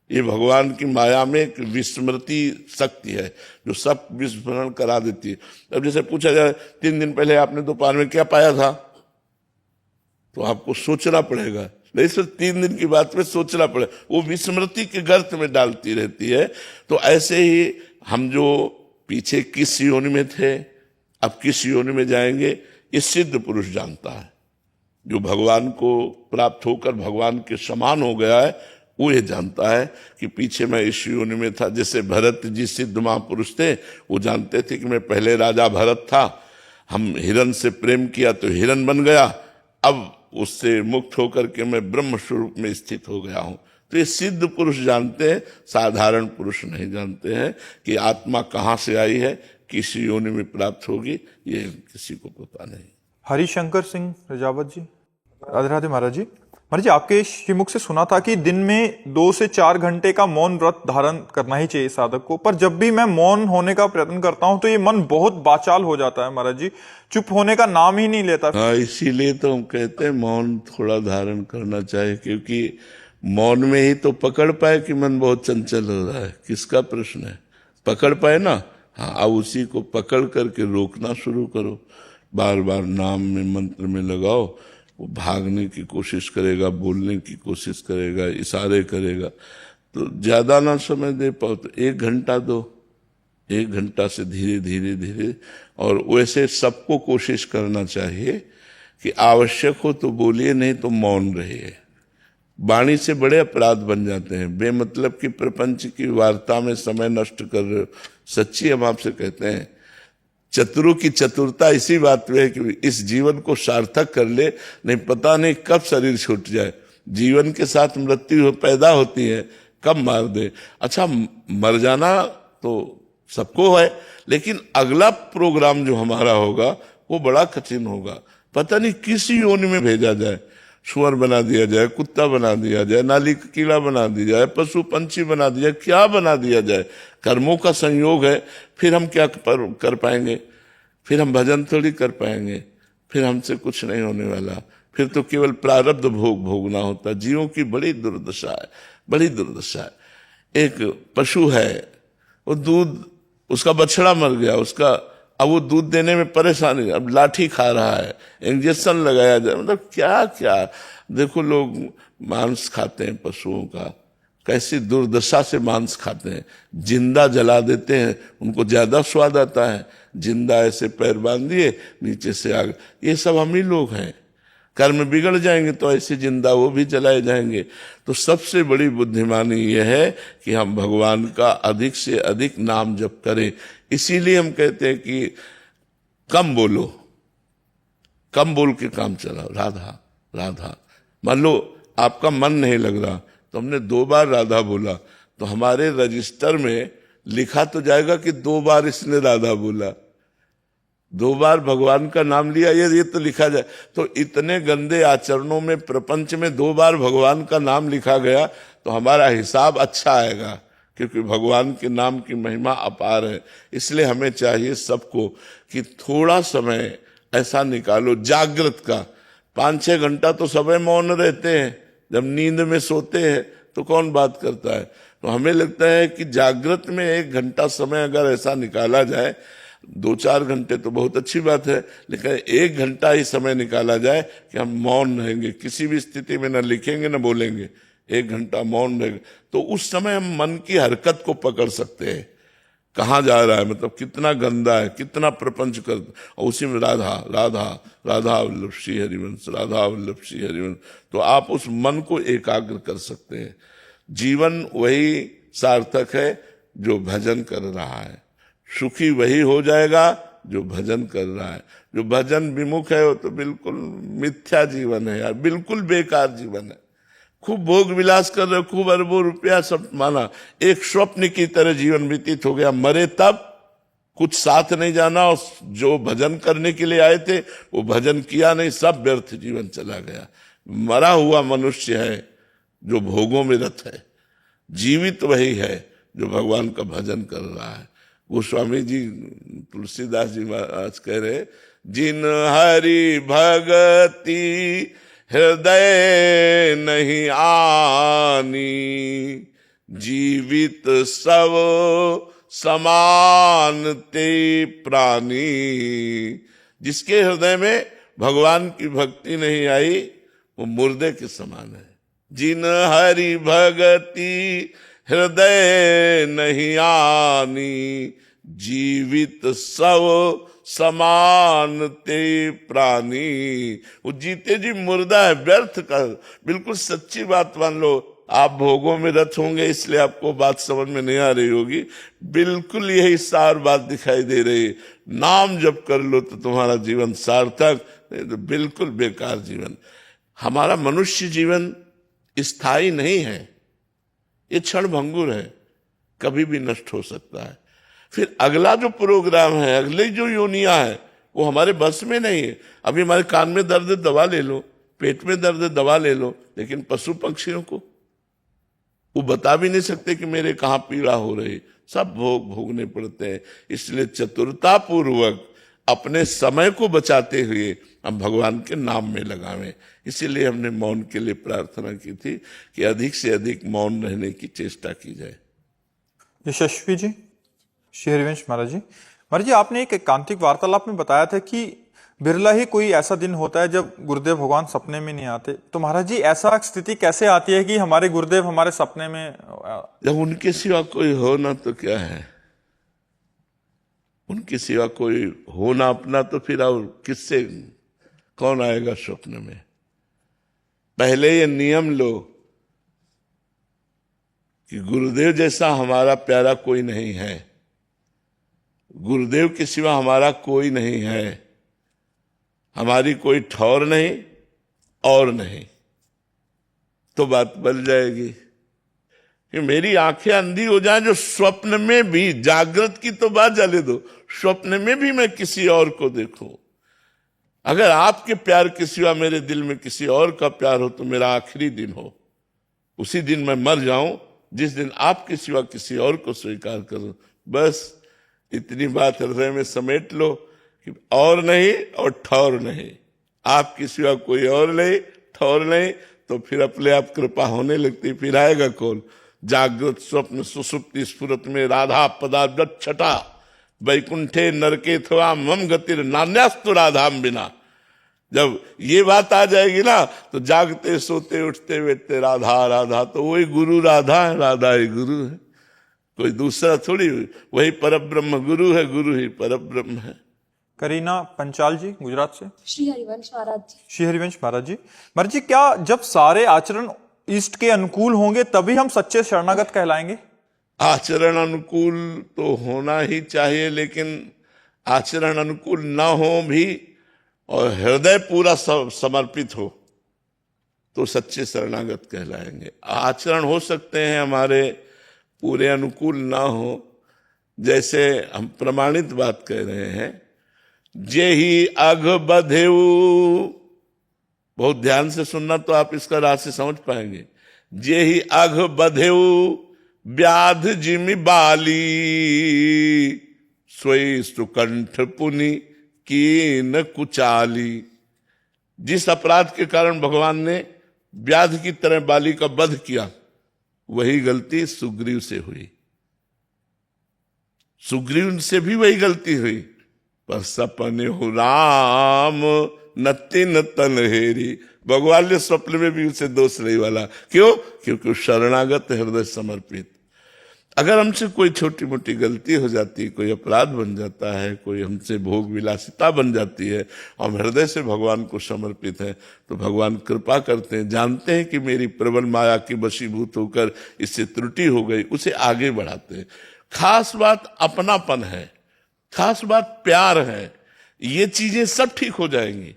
ये भगवान की माया में एक विस्मृति शक्ति है जो सब विस्मरण करा देती है। अब जैसे पूछा जाए 3 दिन पहले आपने दोपहर में क्या पाया था, तो आपको सोचना पड़ेगा, नहीं सिर्फ 3 दिन की बात में सोचना पड़े, वो विस्मृति के गर्त में डालती रहती है। तो ऐसे ही हम जो पीछे किस योनि में थे, अब किस योनि में जाएंगे, ये सिद्ध पुरुष जानता है। जो भगवान को प्राप्त होकर भगवान के समान हो गया है, वो ये जानता है कि पीछे मैं इस योनि में था। जैसे भरत जी सिद्ध महापुरुष थे, वो जानते थे कि मैं पहले राजा भरत था, हम हिरण से प्रेम किया तो हिरण बन गया, अब उससे मुक्त होकर के मैं ब्रह्म स्वरूप में स्थित हो गया हूं। तो ये सिद्ध पुरुष जानते हैं, साधारण पुरुष नहीं जानते हैं कि आत्मा कहाँ से आई है, किस योनि में प्राप्त होगी, ये किसी को पता नहीं। हरिशंकर सिंह रजावत जी, राधे राधे महाराज जी। महाराज जी, आपके श्रीमुख से सुना था कि दिन में 2 से 4 घंटे का मौन व्रत धारण करना ही चाहिए साधक को, पर जब भी मैं मौन होने का प्रयत्न करता हूं तो ये मन बहुत बाचाल हो जाता है महाराज जी, चुप होने का नाम ही नहीं लेता। हाँ, इसीलिए तो हम कहते हैं मौन थोड़ा धारण करना चाहिए, क्योंकि मौन में ही तो पकड़ पाए कि मन बहुत चंचल हो रहा है। किसका प्रश्न है, पकड़ पाए ना। हाँ, अब उसी को पकड़ करके रोकना शुरू करो, बार बार नाम में मंत्र में लगाओ। वो भागने की कोशिश करेगा, बोलने की कोशिश करेगा, इशारे करेगा, तो ज्यादा ना समय दे पाओ तो 1 घंटा दो, 1 घंटा से धीरे धीरे धीरे। और वैसे सबको कोशिश करना चाहिए कि आवश्यक हो तो बोलिए, नहीं तो मौन रहिए। वाणी से बड़े अपराध बन जाते हैं, बेमतलब की प्रपंच की वार्ता में समय नष्ट कर रहे हो। सच्ची हम आपसे कहते हैं, चतुरों की चतुरता इसी बात में है कि इस जीवन को सार्थक कर ले, नहीं पता नहीं कब शरीर छूट जाए। जीवन के साथ मृत्यु पैदा होती है, कब मार दे। अच्छा, मर जाना तो सबको है, लेकिन अगला प्रोग्राम जो हमारा होगा वो बड़ा कठिन होगा। पता नहीं किस योनि में भेजा जाए, सुअर बना दिया जाए, कुत्ता बना दिया जाए, नाली का कीड़ा बना दिया जाए, पशु पंछी बना दिया जाए, क्या बना दिया जाए। कर्मों का संयोग है, फिर हम क्या कर पाएंगे, फिर हम भजन थोड़ी कर पाएंगे, फिर हमसे कुछ नहीं होने वाला, फिर तो केवल प्रारब्ध भोग भोगना होता। जीवों की बड़ी दुर्दशा है, बड़ी दुर्दशा है। एक पशु है, वो दूध, उसका बछड़ा मर गया, उसका अब वो दूध देने में परेशानी, अब लाठी खा रहा है, इंजेक्शन लगाया जाए, मतलब क्या क्या। देखो लोग मांस खाते हैं पशुओं का, कैसी दुर्दशा से मांस खाते हैं। जिंदा जला देते हैं, उनको ज्यादा स्वाद आता है। जिंदा ऐसे पैर बांध दिए, नीचे से आग, ये सब हम ही लोग हैं। कर्म बिगड़ जाएंगे तो ऐसे जिंदा वो भी जलाए जाएंगे। तो सबसे बड़ी बुद्धिमानी यह है कि हम भगवान का अधिक से अधिक नाम जप करें। इसीलिए हम कहते हैं कि कम बोलो, कम बोल के काम चलाओ। राधा राधा, मान लो आपका मन नहीं लग रहा तो हमने 2 बार राधा बोला, तो हमारे रजिस्टर में लिखा तो जाएगा कि 2 बार इसने राधा बोला, 2 बार भगवान का नाम लिया, ये तो लिखा जाए। तो इतने गंदे आचरणों में, प्रपंच में 2 बार भगवान का नाम लिखा गया तो हमारा हिसाब अच्छा आएगा, क्योंकि भगवान के नाम की महिमा अपार है। इसलिए हमें चाहिए सबको कि थोड़ा समय ऐसा निकालो जागृत का। 5-6 घंटा तो समय मौन रहते हैं, जब नींद में सोते हैं तो कौन बात करता है। तो हमें लगता है कि जागृत में 1 घंटा समय अगर ऐसा निकाला जाए, 2-4 घंटे तो बहुत अच्छी बात है, लेकिन 1 घंटा ही समय निकाला जाए कि हम मौन रहेंगे, किसी भी स्थिति में न लिखेंगे न बोलेंगे, 1 घंटा मौन रहेंगे, तो उस समय हम मन की हरकत को पकड़ सकते हैं। कहाँ जा रहा है, मतलब कितना गंदा है, कितना प्रपंच कर, और उसी में राधा राधा राधा वल्लभ श्री हरिवंश, राधा वल्लभ श्री हरिवंश। तो आप उस मन को एकाग्र कर सकते हैं। जीवन वही सार्थक है जो भजन कर रहा है, सुखी वही हो जाएगा जो भजन कर रहा है। जो भजन विमुख है वो तो बिल्कुल मिथ्या जीवन है यार, बिल्कुल बेकार जीवन है। खूब भोग विलास कर रहे, खूब अरबों रुपया सब माना, एक स्वप्न की तरह जीवन व्यतीत हो गया। मरे तब कुछ साथ नहीं जाना, और जो भजन करने के लिए आए थे वो भजन किया नहीं, सब व्यर्थ जीवन चला गया। मरा हुआ मनुष्य है जो भोगों में रत है, जीवित वही है जो भगवान का भजन कर रहा है। गोस्वामी जी, तुलसीदास जी महाराज कह रहे, जिन हरि भगति हृदय नहीं आनी, जीवित सब समान ते प्राणी। जिसके हृदय में भगवान की भक्ति नहीं आई वो मुर्दे के समान है। जिन हरि भगति हृदय नहीं आनी, जीवित सब समान ते प्राणी। वो जीते जी मुर्दा है, व्यर्थ का। बिल्कुल सच्ची बात मान लो। आप भोगों में रत होंगे इसलिए आपको बात समझ में नहीं आ रही होगी, बिल्कुल यही सार बात दिखाई दे रही है। नाम जप कर लो तो तुम्हारा जीवन सार्थक, नहीं तो बिल्कुल बेकार जीवन। हमारा मनुष्य जीवन स्थायी नहीं है, ये क्षण भंगुर है, कभी भी नष्ट हो सकता है। फिर अगला जो प्रोग्राम है, अगली जो योनिया है, वो हमारे बस में नहीं है। अभी हमारे कान में दर्द है, दवा ले लो, पेट में दर्द है, दवा ले लो, लेकिन पशु पक्षियों को वो बता भी नहीं सकते कि मेरे कहाँ पीड़ा हो रही, सब भोग भोगने पड़ते हैं। इसलिए चतुरता पूर्वक अपने समय को बचाते हुए हम भगवान के नाम में लगावें। इसीलिए हमने मौन के लिए प्रार्थना की थी कि अधिक से अधिक मौन रहने की चेष्टा की जाए। यशस्वी जी, श्री हरिवंश महाराज जी, महाराज जी आपने एक एकांतिक वार्तालाप में बताया था कि बिरला ही कोई ऐसा दिन होता है जब गुरुदेव भगवान सपने में नहीं आते। तो महाराज जी ऐसा स्थिति कैसे आती है कि हमारे गुरुदेव हमारे सपने में? जब उनके सिवा कोई हो ना तो क्या है, उनके सिवा कोई हो ना अपना, तो फिर और किससे कौन आएगा स्वप्न में? पहले ये नियम लो कि गुरुदेव जैसा हमारा प्यारा कोई नहीं है, गुरुदेव के सिवा हमारा कोई नहीं है, हमारी कोई ठौर नहीं और नहीं, तो बात बन जाएगी कि मेरी आंखें अंधी हो जाएं जो स्वप्न में भी, जागृत की तो बात जाने दो, स्वप्न में भी मैं किसी और को देखूं। अगर आपके प्यार के सिवा मेरे दिल में किसी और का प्यार हो तो मेरा आखिरी दिन हो, उसी दिन मैं मर जाऊं जिस दिन आपके सिवा किसी और को स्वीकार करूं। बस इतनी बात हृदय में समेट लो कि और नहीं और ठौर नहीं, आपके सिवा कोई और नहीं, ठौर नहीं, तो फिर अपने आप कृपा होने लगती। फिर आएगा कौन? जागृत स्वप्न सुसुप्ति स्फुरत में राधा पदाब्ज छटा, वैकुंठे नरके थवा मम गतिर नान्यास्तु राधाम बिना। जब ये बात आ जाएगी ना तो जागते सोते उठते बैठते राधा राधा, तो वही गुरु राधा है, राधा ही गुरु है, कोई दूसरा थोड़ी। वही परब्रह्म गुरु है, गुरु ही परब्रह्म है। करीना पंचाल जी गुजरात से। श्री हरिवंश महाराज जी। श्री हरिवंश महाराज जी, महाराज जी क्या जब सारे आचरण इष्ट के अनुकूल होंगे तभी हम सच्चे शरणागत कहलाएंगे? आचरण अनुकूल तो होना ही चाहिए, लेकिन आचरण अनुकूल ना हो भी और हृदय पूरा समर्पित हो तो सच्चे शरणागत कहलाएंगे। आचरण हो सकते हैं हमारे पूरे अनुकूल ना हो, जैसे हम प्रमाणित बात कह रहे हैं, जे ही अघ बधेऊ, बहुत ध्यान से सुनना तो आप इसका रहस्य समझ पाएंगे। जे ही अघ बधेऊ व्याध जिमि बाली, सोई सुकंठ पुनि कीन कुचाली। जिस अपराध के कारण भगवान ने व्याध की तरह बाली का वध किया, वही गलती सुग्रीव से हुई, सुग्रीव से भी वही गलती हुई। पर सपने हो राम नतिन तन हेरी, भगवान ने स्वप्न में भी उसे दोष नहीं वाला। क्यों? क्योंकि शरणागत हृदय समर्पित। अगर हमसे कोई छोटी मोटी गलती हो जाती, कोई अपराध बन जाता है, कोई हमसे भोग विलासिता बन जाती है, हम हृदय से भगवान को समर्पित हैं, तो भगवान कृपा करते हैं, जानते हैं कि मेरी प्रबल माया की वशीभूत होकर इससे त्रुटि हो गई, उसे आगे बढ़ाते हैं। खास बात अपनापन है, खास बात प्यार है, ये चीजें सब ठीक हो जाएंगी।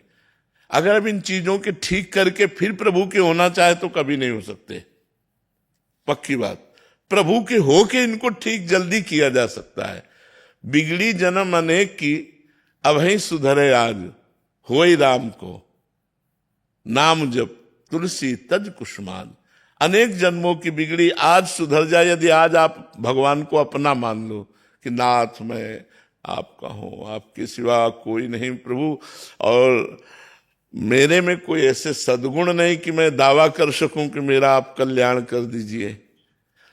अगर अब इन चीजों के ठीक करके फिर प्रभु के होना चाहे तो कभी नहीं हो सकते, पक्की बात। प्रभु के होके इनको ठीक जल्दी किया जा सकता है। बिगड़ी जन्म अनेक की अब ही सुधरे आज, होई राम को नाम जप तुलसी तज कुष्मान। अनेक जन्मों की बिगड़ी आज सुधर जाए यदि आज आप भगवान को अपना मान लो कि नाथ मैं आपका हूं, आपके सिवा कोई नहीं प्रभु, और मेरे में कोई ऐसे सद्गुण नहीं कि मैं दावा कर सकूं कि मेरा आप कल्याण कर दीजिए।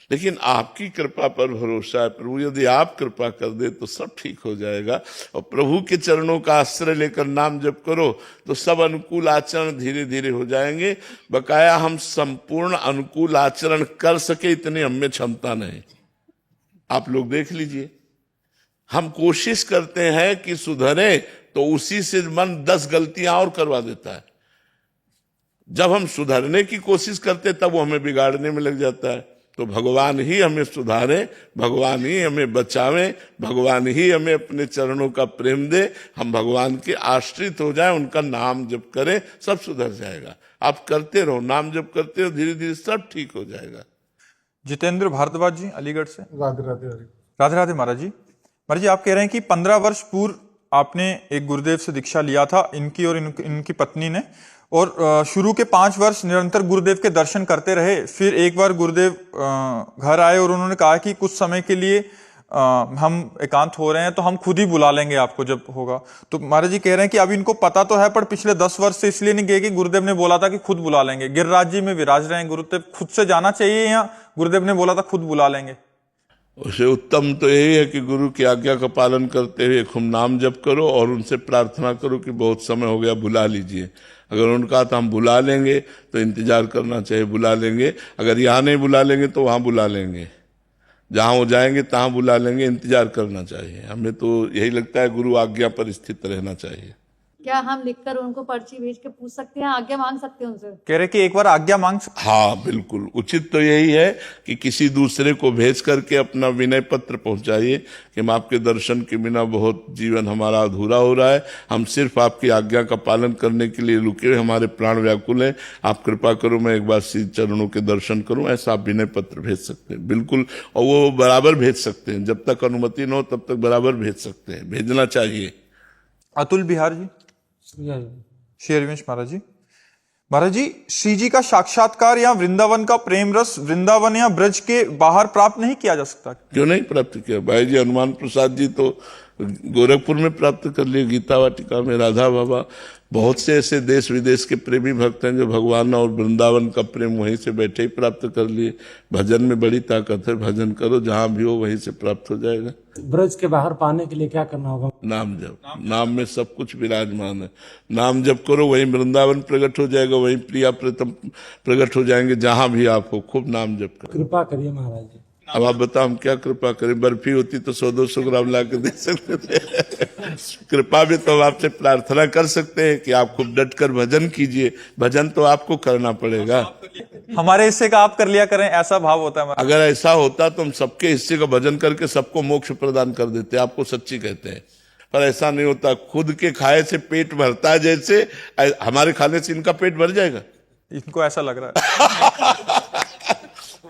लेकिन आपकी कृपा पर भरोसा है प्रभु, यदि आप कृपा कर दे तो सब ठीक हो जाएगा। और प्रभु के चरणों का आश्रय लेकर नाम जप करो तो सब अनुकूल आचरण धीरे धीरे हो जाएंगे। बकाया हम संपूर्ण अनुकूल आचरण कर सके इतनी हमें क्षमता नहीं। आप लोग देख लीजिए, हम कोशिश करते हैं कि सुधरे तो उसी से मन 10 गलतियां और करवा देता है। जब हम सुधरने की कोशिश करते तब वो हमें बिगाड़ने में लग जाता है। तो भगवान ही हमें सुधारे, भगवान ही हमें बचावे, भगवान ही हमें अपने चरणों का प्रेम दे, हम भगवान के आश्रित हो जाएं, उनका नाम जप करें, सब सुधर जाएगा। आप करते रहो, नाम जप करते रहो, धीरे धीरे सब ठीक हो जाएगा। जितेंद्र भारद्वाज जी अलीगढ़ से। राधे राधे हरि। राधे राधे महाराज जी। महाराज जी, आप कह रहे हैं कि 15 वर्ष पूर्व आपने एक गुरुदेव से दीक्षा लिया था, इनकी और इनकी पत्नी ने, और शुरू के 5 वर्ष निरंतर गुरुदेव के दर्शन करते रहे। फिर एक बार गुरुदेव घर आए और उन्होंने कहा कि कुछ समय के लिए हम एकांत हो रहे हैं, तो हम खुद ही बुला लेंगे आपको जब होगा। तो महाराज जी कह रहे हैं कि अब इनको पता तो है, पर पिछले 10 वर्ष से इसलिए नहीं गए कि गुरुदेव ने बोला था कि खुद बुला लेंगे। गिरिराज जी में विराज रहे हैं, गुरुदेव खुद से जाना चाहिए या गुरुदेव ने बोला था खुद बुला लेंगे? उसे उत्तम तो यही है कि गुरु की आज्ञा का पालन करते हुए खूब नाम जप करो और उनसे प्रार्थना करो कि बहुत समय हो गया, बुला लीजिए। अगर उनका तो हम बुला लेंगे तो इंतजार करना चाहिए, बुला लेंगे। अगर यहाँ नहीं बुला लेंगे तो वहाँ बुला लेंगे, जहाँ वो जाएंगे तहाँ बुला लेंगे, इंतजार करना चाहिए। हमें तो यही लगता है गुरु आज्ञा पर स्थित रहना चाहिए। क्या हम लिखकर उनको पर्ची भेज के पूछ सकते हैं, आज्ञा मांग सकते हैं उनसे? कह रहे कि एक बार आज्ञा मांग सकते। हाँ बिल्कुल, उचित तो यही है कि किसी दूसरे को भेज करके अपना विनय पत्र पहुंचाइए कि हम आपके दर्शन के बिना बहुत जीवन हमारा अधूरा हो रहा है, हम सिर्फ आपकी आज्ञा का पालन करने के लिए रुके हुए, हमारे प्राण व्याकुल हैं, आप कृपा करो मैं एक बार श्री चरणों के दर्शन करूं। ऐसा आप विनय पत्र भेज सकते हैं बिल्कुल, और वो बराबर भेज सकते हैं, जब तक अनुमति न हो तब तक बराबर भेज सकते हैं, भेजना चाहिए। अतुल बिहार जी। श्री हरिवंश महाराज जी। महाराज जी, श्री जी का साक्षात्कार या वृंदावन का प्रेम रस वृंदावन या ब्रज के बाहर प्राप्त नहीं किया जा सकता? क्यों नहीं प्राप्त किया? भाई जी हनुमान प्रसाद जी तो गोरखपुर में प्राप्त कर लिए, गीता वाटिका में राधा बाबा। बहुत से ऐसे देश विदेश के प्रेमी भक्त हैं जो भगवान और वृंदावन का प्रेम वहीं से बैठे ही प्राप्त कर लिए। भजन में बड़ी ताकत है, भजन करो जहां भी हो वहीं से प्राप्त हो जाएगा। ब्रज के बाहर पाने के लिए क्या करना होगा? नाम जप, नाम में सब कुछ विराजमान है। नाम जप करो, वहीं वृंदावन प्रकट हो जाएगा, वहीं प्रिया प्रीतम प्रकट हो जाएंगे, जहां भी आप हो। खूब नाम जप करो। कृपा करिए महाराज जी। अब आप बताओ हम क्या कृपा करें? बर्फी होती तो 100-200 ग्राम ला के दे सकते थे। कृपा भी तो हम आपसे प्रार्थना कर सकते हैं कि आप खूब डट कर भजन कीजिए। भजन तो आपको करना पड़ेगा, हमारे हिस्से का आप कर लिया करें, ऐसा भाव होता है। अगर ऐसा होता तो हम सबके हिस्से का भजन करके सबको मोक्ष प्रदान कर देते। आपको सच्ची कहते हैं, पर ऐसा नहीं होता। खुद के खाए से पेट भरता है, जैसे हमारे खाने से इनका पेट भर जाएगा, इनको ऐसा लग रहा है।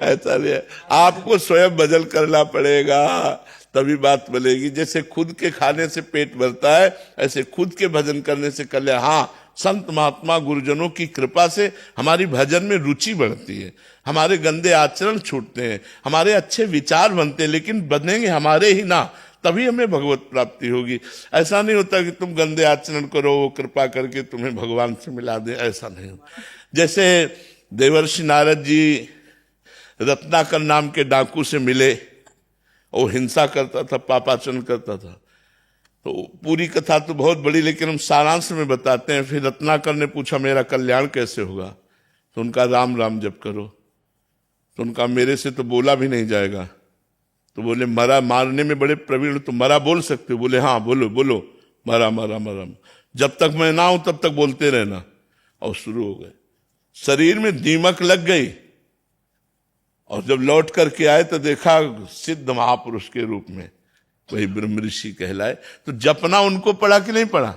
ऐसा नहीं है, आपको स्वयं भजन करना पड़ेगा तभी बात बनेगी। जैसे खुद के खाने से पेट भरता है, ऐसे खुद के भजन करने से कल्याण। हाँ, संत महात्मा गुरुजनों की कृपा से हमारी भजन में रुचि बढ़ती है, हमारे गंदे आचरण छूटते हैं, हमारे अच्छे विचार बनते हैं, लेकिन बनेंगे हमारे ही ना, तभी हमें भगवत प्राप्ति होगी। ऐसा नहीं होता कि तुम गंदे आचरण करो, वो कृपा करके तुम्हें भगवान से मिला दे, ऐसा नहीं होता। जैसे देवर्षि नारद जी रत्नाकर नाम के डाकू से मिले, वो हिंसा करता था, पापाचरण करता था। तो पूरी कथा तो बहुत बड़ी, लेकिन हम सारांश में बताते हैं। फिर रत्नाकर ने पूछा मेरा कल्याण कैसे होगा? तो उनका राम राम जप करो। तो उनका मेरे से तो बोला भी नहीं जाएगा। तो बोले मरा मारने में बड़े प्रवीण, तो मरा बोल सकते हो? बोले हाँ बोलो बोलो, मरा मरा मरा, जब तक मैं ना हूं तब तक बोलते रहना। और शुरू हो गए, शरीर में दीमक लग गई, और जब लौट करके आए तो देखा सिद्ध महापुरुष के रूप में, वही ब्रह्म ऋषि कहलाए। तो जपना उनको पड़ा कि नहीं पड़ा?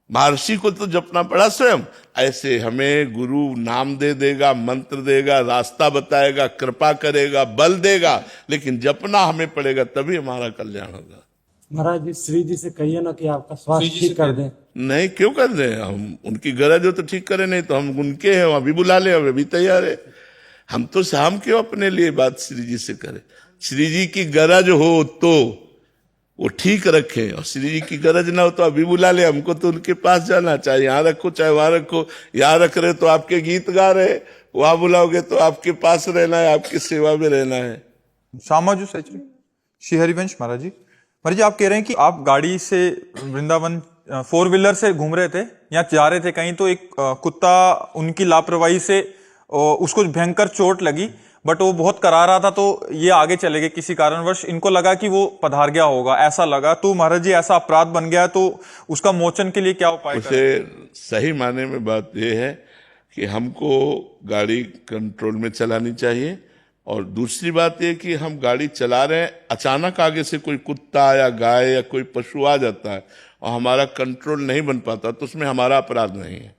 महर्षि को तो जपना पड़ा स्वयं। ऐसे हमें गुरु नाम दे देगा, मंत्र देगा, रास्ता बताएगा, कृपा करेगा, बल देगा, लेकिन जपना हमें पड़ेगा, तभी हमारा कल्याण होगा। महाराज जी, श्री जी से कहिए ना कि आपका स्वास्थ्य ठीक कर दें। नहीं, क्यों कर दें? हम उनकी गरज हो तो ठीक करें, नहीं तो हम उनके हैं, अभी बुला ले, अभी तैयार है। हम तो हम क्यों अपने लिए बात श्री जी से करें? श्री जी की गरज हो तो वो ठीक रखे, और श्री जी की गरज ना हो तो अभी बुला ले। हमको तो उनके पास जाना, चाहे यहाँ रखो चाहे वहां रखो। यहाँ रख रहे तो आपके गीत गा रहे, वहां बुलाओगे तो आपके पास रहना है, आपकी सेवा में रहना है। श्यामाजू सेचरी, श्री हरिवंश महाराज जी। महाराज जी, आप कह रहे हैं कि आप गाड़ी से वृंदावन 4 व्हीलर से घूम रहे थे या जा रहे थे कहीं, तो एक कुत्ता उनकी लापरवाही से उसको भयंकर चोट लगी, बट वो बहुत करा रहा था, तो ये आगे चले गए किसी कारणवश, इनको लगा कि वो पधार गया होगा, ऐसा लगा, तो महाराज जी ऐसा अपराध बन गया, तो उसका मोचन के लिए क्या उपाय करें? उसे सही मायने में बात यह है कि हमको गाड़ी कंट्रोल में चलानी चाहिए, और दूसरी बात यह कि हम गाड़ी चला रहे हैं, अचानक आगे से कोई कुत्ता या गाय या कोई पशु आ जाता है और हमारा कंट्रोल नहीं बन पाता, तो उसमें हमारा अपराध नहीं है।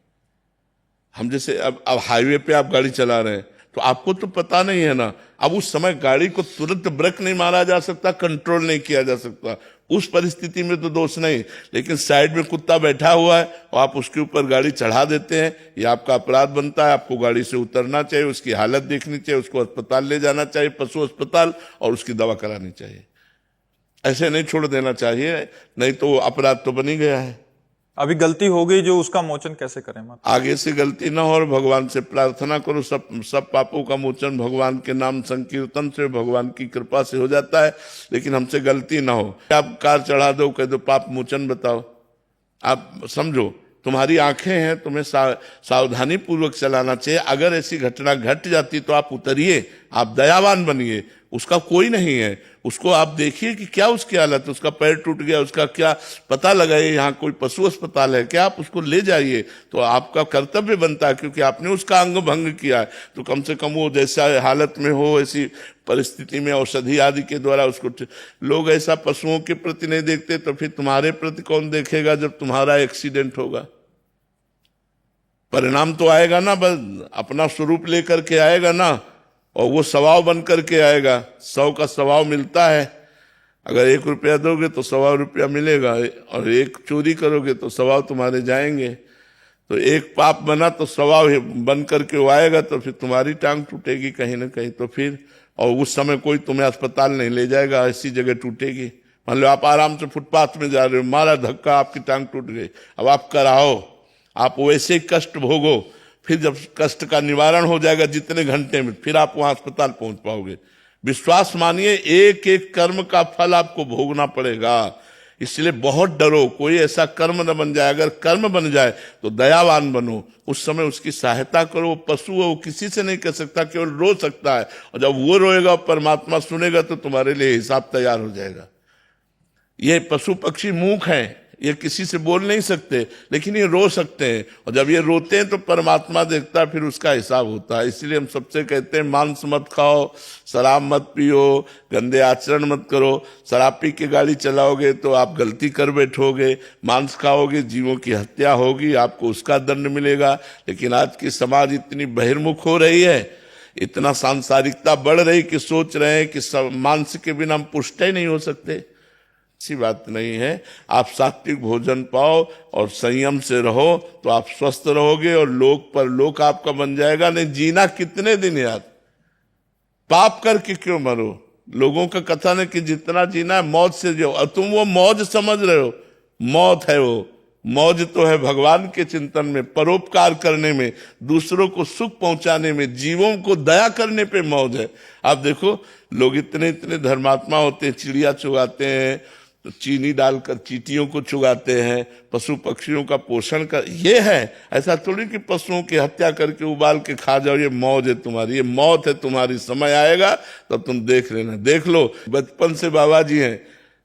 हम जैसे अब हाईवे पे आप गाड़ी चला रहे हैं तो आपको तो पता नहीं है ना, अब उस समय गाड़ी को तुरंत ब्रेक नहीं मारा जा सकता, कंट्रोल नहीं किया जा सकता, उस परिस्थिति में तो दोष नहीं। लेकिन साइड में कुत्ता बैठा हुआ है और आप उसके ऊपर गाड़ी चढ़ा देते हैं, ये आपका अपराध बनता है। आपको गाड़ी से उतरना चाहिए, उसकी हालत देखनी चाहिए, उसको अस्पताल ले जाना चाहिए, पशु अस्पताल, और उसकी दवा करानी चाहिए। ऐसे नहीं छोड़ देना चाहिए, नहीं तो अपराध तो बन ही गया है। अभी गलती हो गई जो, उसका मोचन कैसे करें? आगे से गलती ना हो और भगवान से प्रार्थना करो, सब पापों का मोचन भगवान के नाम संकीर्तन से, भगवान की कृपा से हो जाता है। लेकिन हमसे गलती ना हो, आप कार चढ़ा दो, कह दो पाप मोचन बताओ। आप समझो तुम्हारी आंखें हैं, तुम्हें सावधानी पूर्वक चलाना चाहिए। अगर ऐसी घटना घट जाती तो आप उतरिए, आप दयावान बनिए, उसका कोई नहीं है, उसको आप देखिए कि क्या उसकी हालत, उसका पैर टूट गया, उसका क्या पता लगाइए, यहाँ कोई पशु अस्पताल है क्या, आप उसको ले जाइए, तो आपका कर्तव्य बनता है, क्योंकि आपने उसका अंग भंग किया है। तो कम से कम वो जैसा हालत में हो, ऐसी परिस्थिति में औषधि आदि के द्वारा उसको, लोग ऐसा पशुओं के प्रति नहीं देखते, तो फिर तुम्हारे प्रति कौन देखेगा जब तुम्हारा एक्सीडेंट होगा? परिणाम तो आएगा ना, बस अपना स्वरूप लेकर के आएगा ना, और वो स्वभाव बन करके आएगा। 100 का स्वभाव मिलता है, अगर 1 रुपया दोगे तो 100 रुपया मिलेगा, और 1 चोरी करोगे तो 100 तुम्हारे जाएंगे। तो 1 पाप बना तो 100 बन करके वो आएगा, तो फिर तुम्हारी टांग टूटेगी कहीं ना कहीं, तो फिर, और उस समय कोई तुम्हें अस्पताल नहीं ले जाएगा, ऐसी जगह टूटेगी। मान लो आप आराम से फुटपाथ में जा रहे हो, मारा धक्का, आपकी टांग टूट गई, अब आप कराओ, आप वैसे ही कष्ट भोगो, फिर जब कष्ट का निवारण हो जाएगा जितने घंटे में, फिर आप वहां अस्पताल पहुंच पाओगे। विश्वास मानिए, एक एक कर्म का फल आपको भोगना पड़ेगा, इसलिए बहुत डरो, कोई ऐसा कर्म न बन जाए। अगर कर्म बन जाए तो दयावान बनो, उस समय उसकी सहायता करो। वो पशु है, वो किसी से नहीं कर सकता, केवल रो सकता है, और जब वो रोएगा परमात्मा सुनेगा तो तुम्हारे लिए हिसाब तैयार हो जाएगा। ये पशु पक्षी मूक हैं, ये किसी से बोल नहीं सकते, लेकिन ये रो सकते हैं, और जब ये रोते हैं तो परमात्मा देखता है, फिर उसका हिसाब होता है। इसलिए हम सबसे कहते हैं मांस मत खाओ, शराब मत पियो, गंदे आचरण मत करो। शराब पी के गाड़ी चलाओगे तो आप गलती कर बैठोगे, मांस खाओगे जीवों की हत्या होगी, आपको उसका दंड मिलेगा। लेकिन आज की समाज इतनी बहिर्मुख हो रही है, इतना सांसारिकता बढ़ रही कि सोच रहे हैं कि मांस के बिना हम पुष्ट ही नहीं हो सकते। ऐसी बात नहीं है। आप सात्विक भोजन पाओ और संयम से रहो तो आप स्वस्थ रहोगे, और लोक पर लोक आपका बन जाएगा। नहीं जीना कितने दिन यार, पाप करके क्यों मरो? लोगों का कथन है कि जितना जीना है मौत से जियो, और तुम वो मौज समझ रहे हो, मौत है वो। मौज तो है भगवान के चिंतन में, परोपकार करने में, दूसरों को सुख पहुंचाने में, जीवों को दया करने पे मौज है। आप देखो लोग इतने इतने धर्मात्मा होते हैं, चिड़िया चुगाते हैं, तो चीनी डालकर चींटियों को चुगाते हैं, पशु पक्षियों का पोषण कर, ये है। ऐसा थोड़ी कि पशुओं की हत्या करके उबाल के खा जाओ, ये मौज है तुम्हारी, ये मौत है तुम्हारी। समय आएगा तब तुम देख लेना। देख लो, बचपन से बाबा जी हैं,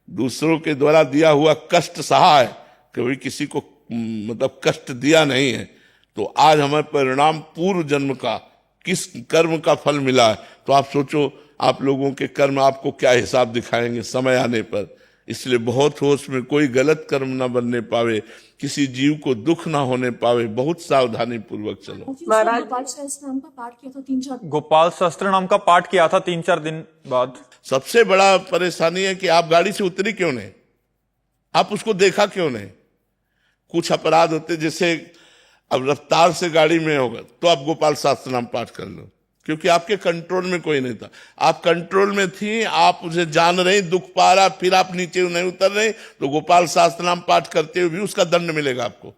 दूसरों के द्वारा दिया हुआ कष्ट सहा है, कभी किसी को मतलब कष्ट दिया नहीं है। तो आज हमें परिणाम पूर्व जन्म का, किस कर्म का फल मिला है, तो आप सोचो आप लोगों के कर्म आपको क्या हिसाब दिखाएंगे समय आने पर। इसलिए बहुत होश में, कोई गलत कर्म ना बनने पावे, किसी जीव को दुख ना होने पावे, बहुत सावधानी पूर्वक चलो। महाराज गोपाल सहस्त्र नाम का पाठ किया था 3-4 गोपाल सहस्त्र नाम का पाठ किया था 3-4 दिन बाद। सबसे बड़ा परेशानी है कि आप गाड़ी से उतरी क्यों नहीं, आप उसको देखा क्यों नहीं। कुछ अपराध होते, जैसे अब रफ्तार से गाड़ी में होगा तो आप गोपाल सहस्त्र नाम पाठ कर लो, क्योंकि आपके कंट्रोल में कोई नहीं था। आप कंट्रोल में थी, आप उसे जान रहे, दुख पा रहा, फिर आप नीचे नहीं उतर रहे, तो गोपाल सहस्त्र नाम पाठ करते हुए भी उसका दंड मिलेगा आपको।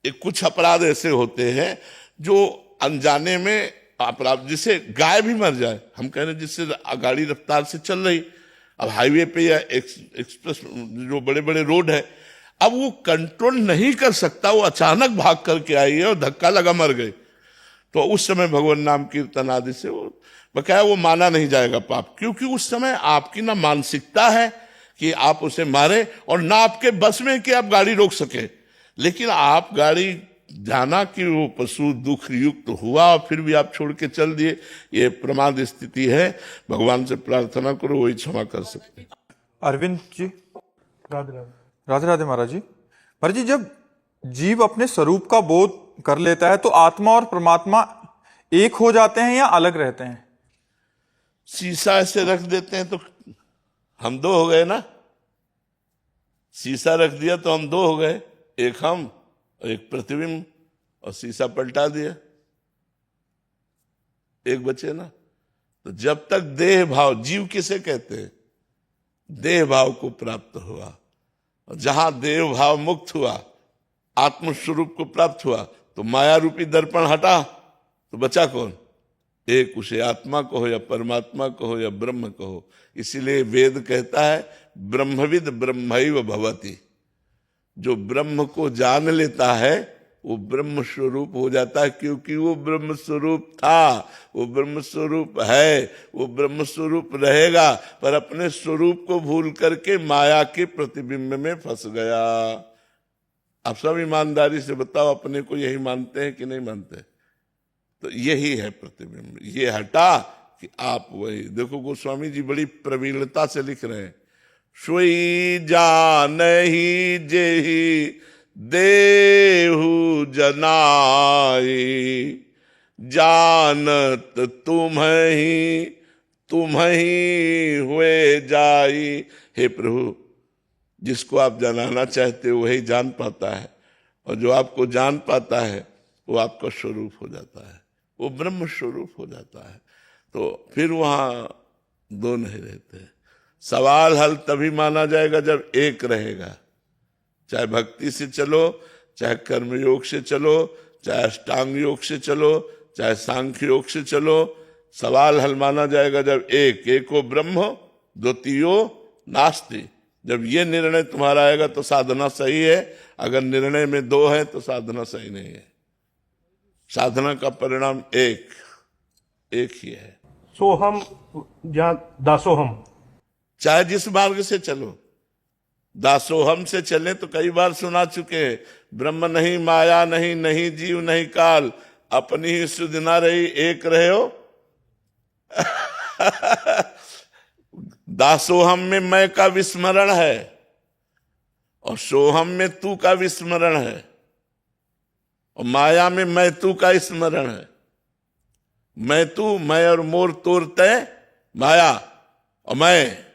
कुछ अपराध ऐसे होते हैं जो अनजाने में अपराध, जिससे गाय भी मर जाए, हम कह रहे हैं जिससे गाड़ी रफ्तार से चल रही, अब हाईवे पे या एक्सप्रेस जो बड़े बड़े रोड है, अब वो कंट्रोल नहीं कर सकता, वो अचानक भाग करके आई है और धक्का लगा मर गए, तो उस समय भगवान नाम कीर्तन आदि से वो बकाया वो माना नहीं जाएगा पाप, क्योंकि उस समय आपकी ना मानसिकता है कि आप उसे मारे और ना आपके बस में कि आप गाड़ी रोक सके, लेकिन आप गाड़ी जाना कि वो पशु दुख युक्त हुआ और फिर भी आप छोड़ के चल दिए, ये प्रमाद स्थिति है। भगवान से प्रार्थना करो, वही क्षमा कर सकते। अरविंद जी, राधे राधे। राधे राधे महाराज जी। महाराज जी, जब जीव अपने स्वरूप का बोध कर लेता है तो आत्मा और परमात्मा एक हो जाते हैं या अलग रहते हैं? शीशा ऐसे रख देते हैं तो हम दो हो गए ना, शीशा रख दिया तो हम दो हो गए, एक हम और एक प्रतिबिंब, और शीशा पलटा दिया, एक बचे ना। तो जब तक देह भाव, जीव किसे कहते हैं, देह भाव को प्राप्त हुआ, और जहां देह भाव मुक्त हुआ, आत्म स्वरूप को प्राप्त हुआ, तो माया रूपी दर्पण हटा तो बचा कौन? एक, उसे आत्मा कहो या परमात्मा कहो या ब्रह्म कहो। इसीलिए वेद कहता है ब्रह्मविद ब्रह्मैव भवति, जो ब्रह्म को जान लेता है वो ब्रह्म स्वरूप हो जाता है, क्योंकि वो ब्रह्म स्वरूप था, वो ब्रह्म स्वरूप है, वो ब्रह्म स्वरूप रहेगा, पर अपने स्वरूप को भूल करके माया के प्रतिबिंब में फंस गया। आप सब ईमानदारी से बताओ, अपने को यही मानते हैं कि नहीं मानते? तो यही है प्रतिबिंब, ये हटा कि आप वही देखो। गोस्वामी जी बड़ी प्रवीणता से लिख रहे हैं, सोई जानहि जेहि देहु जनाई, जानत तुम्हि हुए जाई। हे प्रभु, जिसको आप जनाना चाहते हो वही जान पाता है, और जो आपको जान पाता है वो आपका स्वरूप हो जाता है, वो ब्रह्म स्वरूप हो जाता है। तो फिर वहां दो नहीं रहते। सवाल हल तभी माना जाएगा जब एक रहेगा, चाहे भक्ति से चलो, चाहे कर्मयोग से चलो, चाहे अष्टांग योग से चलो, चाहे सांख्य योग से चलो, सवाल हल माना जाएगा जब एक, एको ब्रह्म द्वितीयो नास्ति। जब ये निर्णय तुम्हारा आएगा तो साधना सही है, अगर निर्णय में दो है तो साधना सही नहीं है। साधना का परिणाम एक ही है। सोहम या दासोहम, चाहे जिस मार्ग से चलो, दासोहम से चले तो कई बार सुना चुके हैं, ब्रह्म नहीं, माया नहीं, नहीं जीव नहीं काल, अपनी ही सुध ना रही, एक रहे हो। दासोहम में मैं का विस्मरण है और सोहम में तू का विस्मरण है, और माया में मैं तू का स्मरण है। मैं तू, मैं और मोर तोर तय माया, और मैं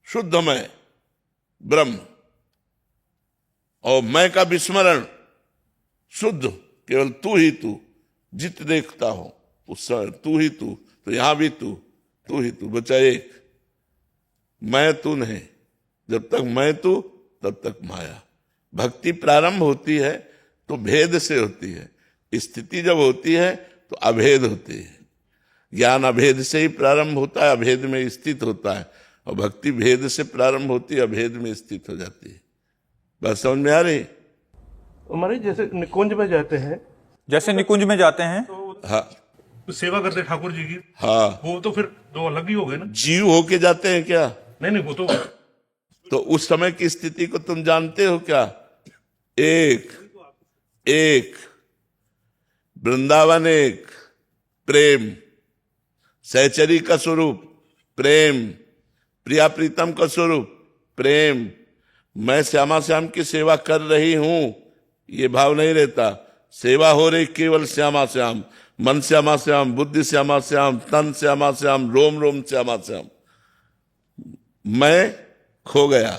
शुद्ध मैं ब्रह्म, और मैं का विस्मरण शुद्ध केवल तू ही तू, जित देखता हो उस समय तू ही तू, तो यहां भी तू ही तू, बचा एक। मैं तू नहीं, जब तक मैं तू तब तक माया। भक्ति प्रारंभ होती है तो भेद से होती है, स्थिति जब होती है तो अभेद होती है। ज्ञान अभेद से ही प्रारंभ होता है, अभेद में स्थित होता है, और भक्ति भेद से प्रारंभ होती है, अभेद में स्थित हो जाती है। बस समझ में आ रही? हमारे जैसे निकुंज में जाते हैं, जैसे निकुंज में जाते हैं, हाँ सेवा करते हैं ठाकुर जी की, हाँ, वो तो फिर दो अलग ही हो गए ना। जीव होके जाते हैं क्या? नहीं, वो तो उस समय की स्थिति को तुम जानते हो क्या? एक वृंदावन, एक प्रेम, सहचरी का स्वरूप प्रेम, प्रिया प्रीतम का स्वरूप प्रेम। मैं श्यामा श्याम की सेवा कर रही हूं ये भाव नहीं रहता, सेवा हो रही केवल श्यामा श्याम, मन श्यामा श्याम, बुद्धि श्यामा श्याम, तन श्यामा श्याम, रोम रोम श्यामा श्याम। मैं खो गया,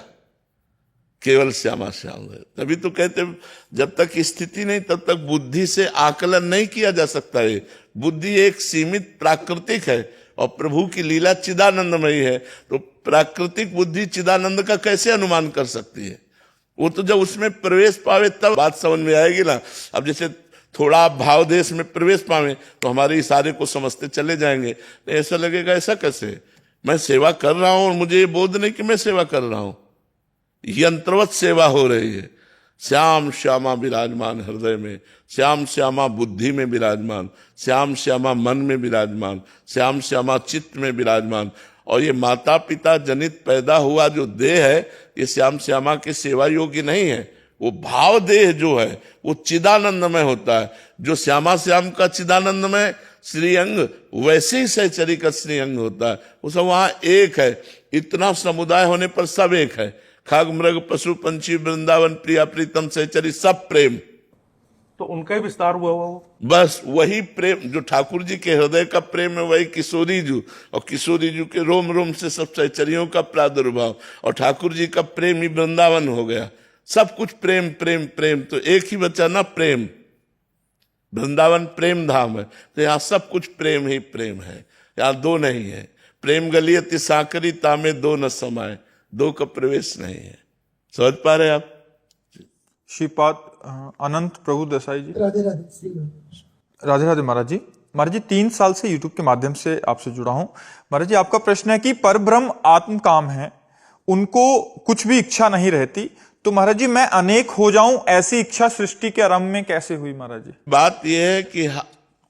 केवल श्यामा श्याम है। तभी तो कहते जब तक स्थिति नहीं तब तक बुद्धि से आकलन नहीं किया जा सकता है। बुद्धि एक सीमित प्राकृतिक है और प्रभु की लीला चिदानंदमयी है, तो प्राकृतिक बुद्धि चिदानंद का कैसे अनुमान कर सकती है? वो तो जब उसमें प्रवेश पावे तब बात समझ में आएगी ना। अब जैसे थोड़ा आप भाव देश में प्रवेश पावे तो हमारे इशारे को समझते चले जाएंगे। तो ऐसा लगेगा ऐसा कैसे, मैं सेवा कर रहा हूं और मुझे ये बोध नहीं कि मैं सेवा कर रहा हूं। यंत्रवत सेवा हो रही है। श्याम श्यामा विराजमान हृदय में, श्याम श्यामा बुद्धि में विराजमान, श्याम श्यामा मन में विराजमान, श्याम श्यामा चित्त में विराजमान। और ये माता पिता जनित पैदा हुआ जो देह है ये श्याम श्यामा के सेवा योग्य नहीं है। वो भाव देह जो है वो चिदानंदमय होता है। जो श्यामा श्याम का चिदानंदमय श्रीअंग वैसे ही सहचरी का श्रीअंग होता है। वो सब वहां एक है। इतना समुदाय होने पर सब एक है। खग मृग पशु पंछी वृंदावन प्रिया प्रीतम सहचरी सब प्रेम। तो उनका ही विस्तार हुआ वो। बस वही प्रेम जो ठाकुर जी के हृदय का प्रेम है वही किशोरी जू, और किशोरी जू के रोम रोम से सब सहचरियों का प्रादुर्भाव, और ठाकुर जी का प्रेम ही वृंदावन हो गया। सब कुछ प्रेम प्रेम प्रेम। तो एक ही बचा ना प्रेम। वृंदावन प्रेम धाम है तो यहाँ सब कुछ प्रेम ही प्रेम है। यहाँ दो नहीं है। प्रेम गलियति साकरी तामे दो न समाये, दो का प्रवेश नहीं है। समझ पा रहे आप? श्रीपाद अनंत प्रभु देसाई जी। राधे राधे श्री राधे राधे महाराज जी। महाराज जी 3 साल से यूट्यूब के माध्यम से आपसे जुड़ा हूं। महाराज जी आपका प्रश्न है कि परब्रह्म आत्म काम है, उनको कुछ भी इच्छा नहीं रहती, तो महाराज जी मैं अनेक हो जाऊं ऐसी इच्छा सृष्टि के आरंभ में कैसे हुई? महाराज जी बात यह है कि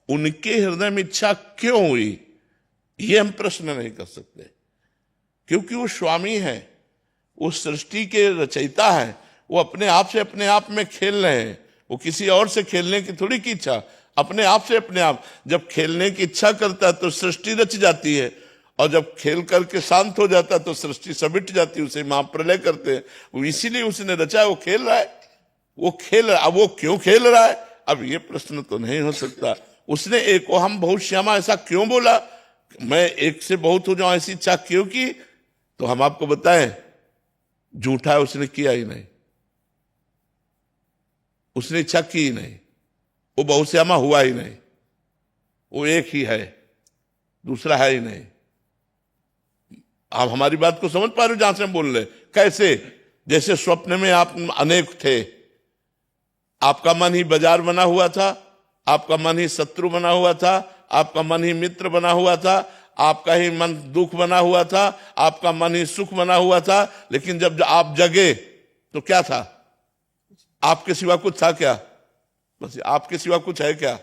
उनके हृदय में इच्छा क्यों हुई ये हम प्रश्न नहीं कर सकते, क्योंकि वो स्वामी है, वो सृष्टि के रचयिता है। वो अपने आप में खेल रहे हैं। वो किसी और से खेलने की थोड़ी की इच्छा, अपने आप से अपने आप। जब खेलने की इच्छा करता है तो सृष्टि रच जाती है, और जब खेल करके शांत हो जाता है तो सृष्टि सबिट जाती है। उसे महाप्रलय करते हैं। वो इसीलिए उसने रचा है, वो खेल रहा है, वो खेल रहा है। अब वो क्यों खेल रहा है अब ये प्रश्न तो नहीं हो सकता। उसने एक को हम बहुत श्यामा ऐसा क्यों बोला, मैं एक से बहुत हो जाऊं ऐसी इच्छा क्यों की, तो हम आपको बताएं झूठा है, उसने किया ही नहीं। उसने इच्छा की ही नहीं। वो बहुत श्यामा हुआ ही नहीं। वो एक ही है, दूसरा है ही नहीं। आप हमारी बात को समझ पा रहे हो जहां से हम बोल रहे? कैसे? जैसे स्वप्न में आप अनेक थे, आपका मन ही बाजार बना हुआ था, आपका मन ही शत्रु बना हुआ था, आपका मन ही मित्र बना हुआ था, आपका ही मन दुख बना हुआ था, आपका मन ही सुख बना हुआ था। लेकिन जब आप जगे तो क्या था? आपके सिवा कुछ था क्या? बस आपके सिवा कुछ है क्या?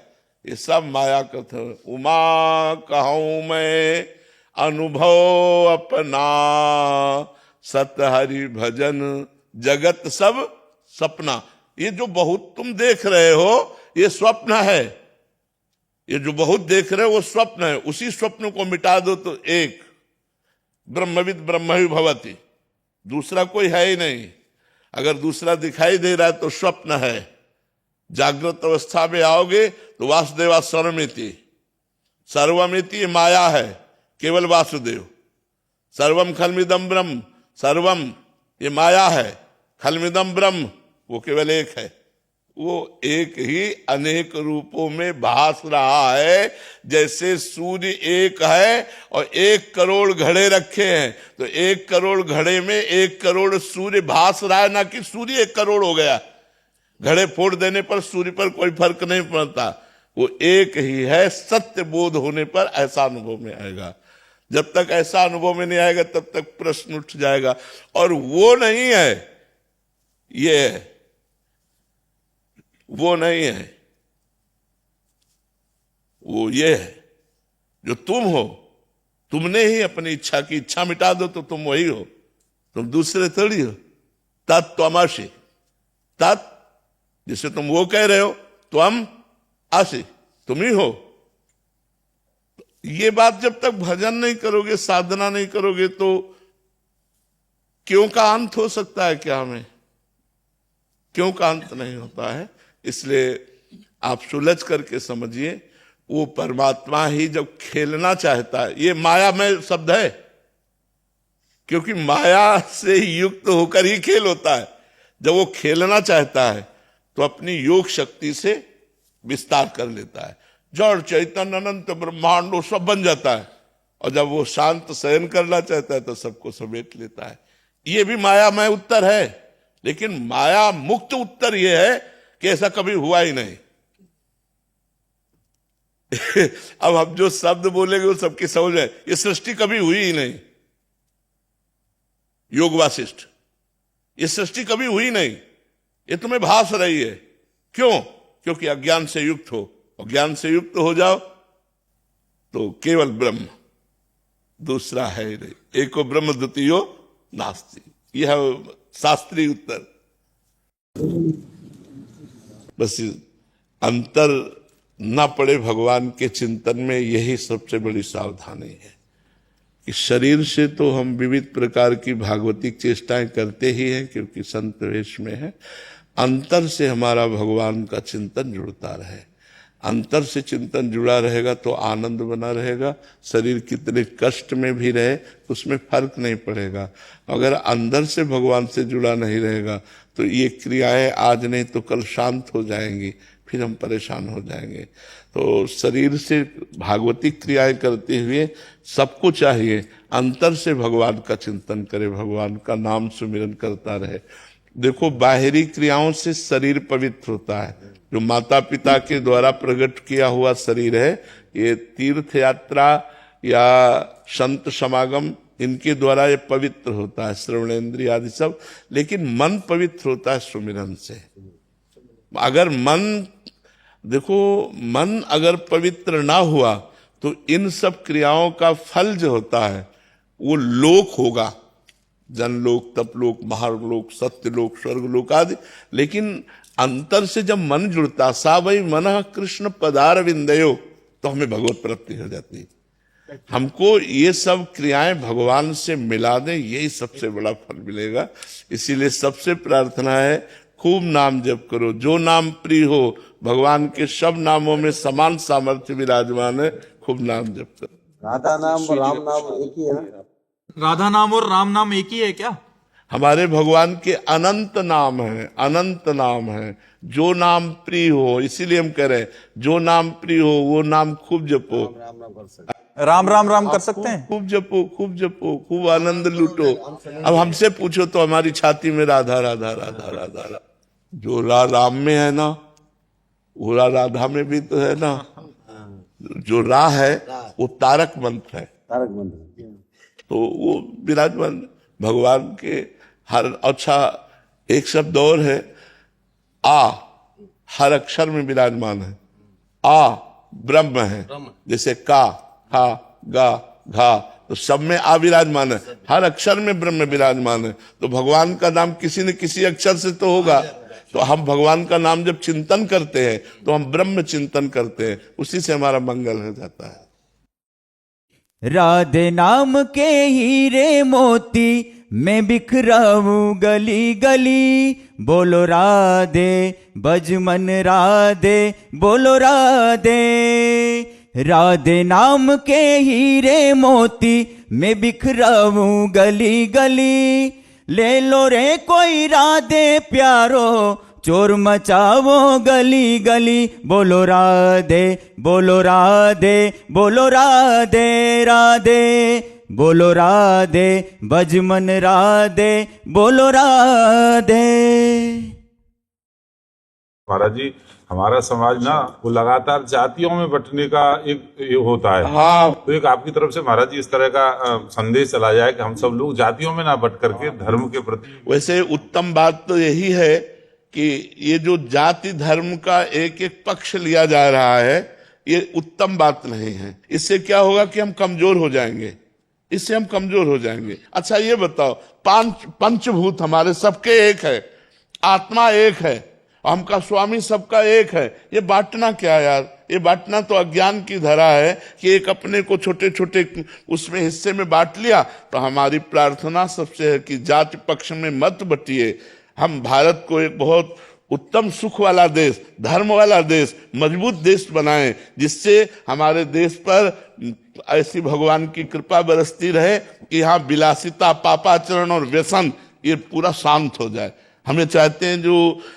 ये सब माया का था। उमा कहूं मैं अनुभव अपना, सत हरि भजन जगत सब सपना। ये जो बहुत तुम देख रहे हो ये स्वप्न है। ये जो बहुत देख रहे हो वो स्वप्न है। उसी स्वप्न को मिटा दो तो एक ब्रह्मविद ब्रह्म ही भवति, दूसरा कोई है ही नहीं। अगर दूसरा दिखाई दे रहा है तो स्वप्न है। जागृत अवस्था में आओगे तो वासुदेवा सर्वमिति, सर्वमिति ये माया है, केवल वासुदेव। सर्वम खलमिदम ब्रह्म, सर्वम ये माया है, खलमिदम ब्रह्म वो केवल एक है। वो एक ही अनेक रूपों में भास रहा है। जैसे सूर्य एक है और 1 करोड़ घड़े रखे हैं, तो 1 करोड़ घड़े में 1 करोड़ सूर्य भास रहा है, ना कि सूर्य 1 करोड़ हो गया। घड़े फोड़ देने पर सूर्य पर कोई फर्क नहीं पड़ता। वो एक ही है। सत्य बोध होने पर ऐसा अनुभव में आएगा। जब तक ऐसा अनुभव में नहीं आएगा तब तक प्रश्न उठ जाएगा। और वो नहीं है, ये है, वो नहीं है, वो ये है जो तुम हो। तुमने ही अपनी इच्छा की इच्छा मिटा दो तो तुम वही हो, तुम दूसरे थोड़ी हो। तत्त्वमसि, तत् जिसे तुम वो कह रहे हो, त्वम असि, तुम ही हो। ये बात जब तक भजन नहीं करोगे, साधना नहीं करोगे, तो क्यों का अंत हो सकता है क्या? हमें क्यों का अंत नहीं होता है। इसलिए आप सुलझ करके समझिए, वो परमात्मा ही जब खेलना चाहता है, ये मायामय शब्द है, क्योंकि माया से युक्त होकर ही खेल होता है। जब वो खेलना चाहता है तो अपनी योग शक्ति से विस्तार कर लेता है। जड़ चैतन्य अनंत ब्रह्मांड वो सब बन जाता है। और जब वो शांत शयन करना चाहता है तो सबको समेट लेता है। ये भी मायामय उत्तर है, लेकिन माया मुक्त उत्तर ये है कि ऐसा कभी हुआ ही नहीं। अब हम जो शब्द बोलेंगे वो सबकी समझ में, ये सृष्टि कभी हुई ही नहीं। योग वासिष्ठ, ये सृष्टि कभी हुई नहीं, ये तुम्हें भास रही है। क्यों? क्योंकि अज्ञान से युक्त हो, और ज्ञान से युक्त हो जाओ तो केवल ब्रह्म, दूसरा है ही नहीं। एको ब्रह्म द्वितीयो नास्ति, यह है शास्त्रीय उत्तर। बस अंतर न पड़े भगवान के चिंतन में, यही सबसे बड़ी सावधानी है कि शरीर से तो हम विविध प्रकार की भागवतिक चेष्टाएं करते ही हैं क्योंकि संत वेश में है। अंतर से हमारा भगवान का चिंतन जुड़ता रहे, अंतर से चिंतन जुड़ा रहेगा तो आनंद बना रहेगा। शरीर कितने कष्ट में भी रहे उसमें फर्क नहीं पड़ेगा। अगर अंदर से भगवान से जुड़ा नहीं रहेगा तो ये क्रियाएं आज नहीं तो कल शांत हो जाएंगी, फिर हम परेशान हो जाएंगे। तो शरीर से भागवतिक क्रियाएं करते हुए सबको चाहिए अंतर से भगवान का चिंतन करे, भगवान का नाम सुमिरन करता रहे। देखो, बाहरी क्रियाओं से शरीर पवित्र होता है। जो माता पिता के द्वारा प्रकट किया हुआ शरीर है, ये तीर्थ यात्रा या संत समागम इनके द्वारा ये पवित्र होता है, श्रवणेन्द्रिय आदि सब। लेकिन मन पवित्र होता है सुमिरन से। अगर मन, देखो, मन अगर पवित्र ना हुआ तो इन सब क्रियाओं का फल जो होता है वो लोक होगा, जनलोक, तपलोक, महालोक, सत्यलोक, स्वर्गलोक आदि। लेकिन अंतर से जब मन जुड़ता, सा वही मन कृष्ण पदार विंदयो, तो हमें भगवत प्राप्ति हो जाती है। हमको ये सब क्रियाएं भगवान से मिला दें, यही सबसे बड़ा फल मिलेगा। इसीलिए सबसे प्रार्थना है खूब नाम जप करो, जो नाम प्रिय हो। भगवान के सब नामों में समान सामर्थ्य विराजमान है, खूब नाम जप करो। राधा नाम और राम नाम एक ही है ना? राधा नाम और राम नाम एक ही है क्या? हमारे भगवान के अनंत नाम है, अनंत नाम है। जो नाम प्रिय हो, इसीलिए हम कह रहे हैं जो नाम प्रिय हो वो नाम खूब जपो। राम राम राम कर सकते हैं? खूब जपो, खूब जपो, खूब आनंद लूटो। अब हमसे पूछो तो हमारी छाती में राधा राधा राधा राधा राधा। जो राम में है ना, वो राधा में भी तो है ना। जो रा है वो तारक मंत्र है, तारक मंत्र। तो वो विराजमान भगवान के हर। अच्छा, एक शब्द और है, आ, हर अक्षर में विराजमान है। आ ब्रह्म है, जैसे का, खा, गा, घा, तो सब में आ विराजमान है, हर अक्षर में ब्रह्म विराजमान है। तो भगवान का नाम किसी न किसी अक्षर से तो होगा। तो हम भगवान का नाम जब चिंतन करते हैं तो हम ब्रह्म चिंतन करते हैं, उसी से हमारा मंगल हो जाता है। राधे नाम के हीरे मोती मैं बिखराऊं गली गली, बोलो राधे बजमन राधे, बोलो राधे। राधे नाम के हीरे मोती मैं बिखराऊं गली गली, ले लो रे कोई राधे प्यारो, चोर मचाओ गली गली, बोलो राधे, बोलो राधे, बोलो राधे राधे, बोलो राधे बजमन राधे, बोलो राधे। महाराज जी, हमारा समाज ना वो लगातार जातियों में बंटने का एक ये होता है। हाँ, तो एक आपकी तरफ से महाराज जी इस तरह का संदेश चला जाए कि हम सब लोग जातियों में ना बंट करके धर्म के प्रति। वैसे उत्तम बात तो यही है कि ये जो जाति धर्म का एक एक पक्ष लिया जा रहा है, ये उत्तम बात नहीं है। इससे क्या होगा कि हम कमजोर हो जाएंगे, इससे हम कमजोर हो जाएंगे। अच्छा ये बताओ, पंचभूत हमारे सबके एक है, आत्मा एक है, हमका स्वामी सबका एक है। ये बांटना क्या यार? ये बांटना तो अज्ञान की धरा है कि एक अपने को छोटे छोटे उसमें हिस्से में बांट लिया। तो हमारी प्रार्थना सबसे है कि जाति पक्ष में मत बटिए। हम भारत को एक बहुत उत्तम सुख वाला देश, धर्म वाला देश, मजबूत देश बनाएं, जिससे हमारे देश पर ऐसी भगवान की कृपा बरसती रहे कि यहाँ विलासिता, पापाचरण और व्यसन ये पूरा शांत हो जाए। हमें चाहते हैं जो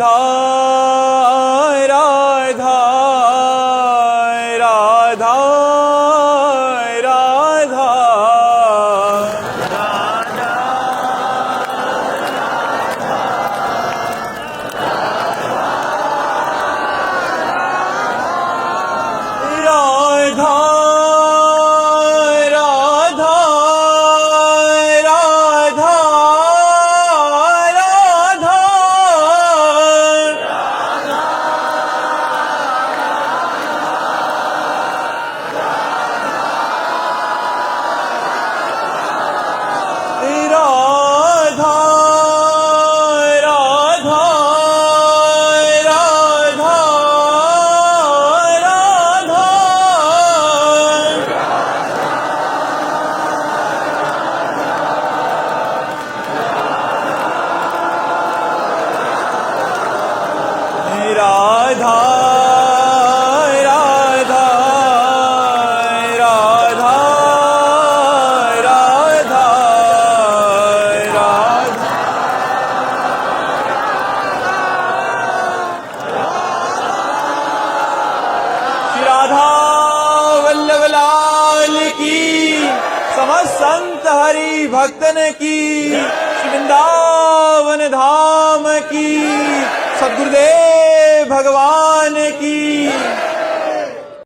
राधा राधा राधा राधा राधा राधा राधा राधा राधा राधा राधा राधा राधा राधा राधा राधा श्री राधा वल्लभ लाल की समस्त संत हरि भक्तन की श्री वृंदावन धाम की सद्गुरुदेव भगवान की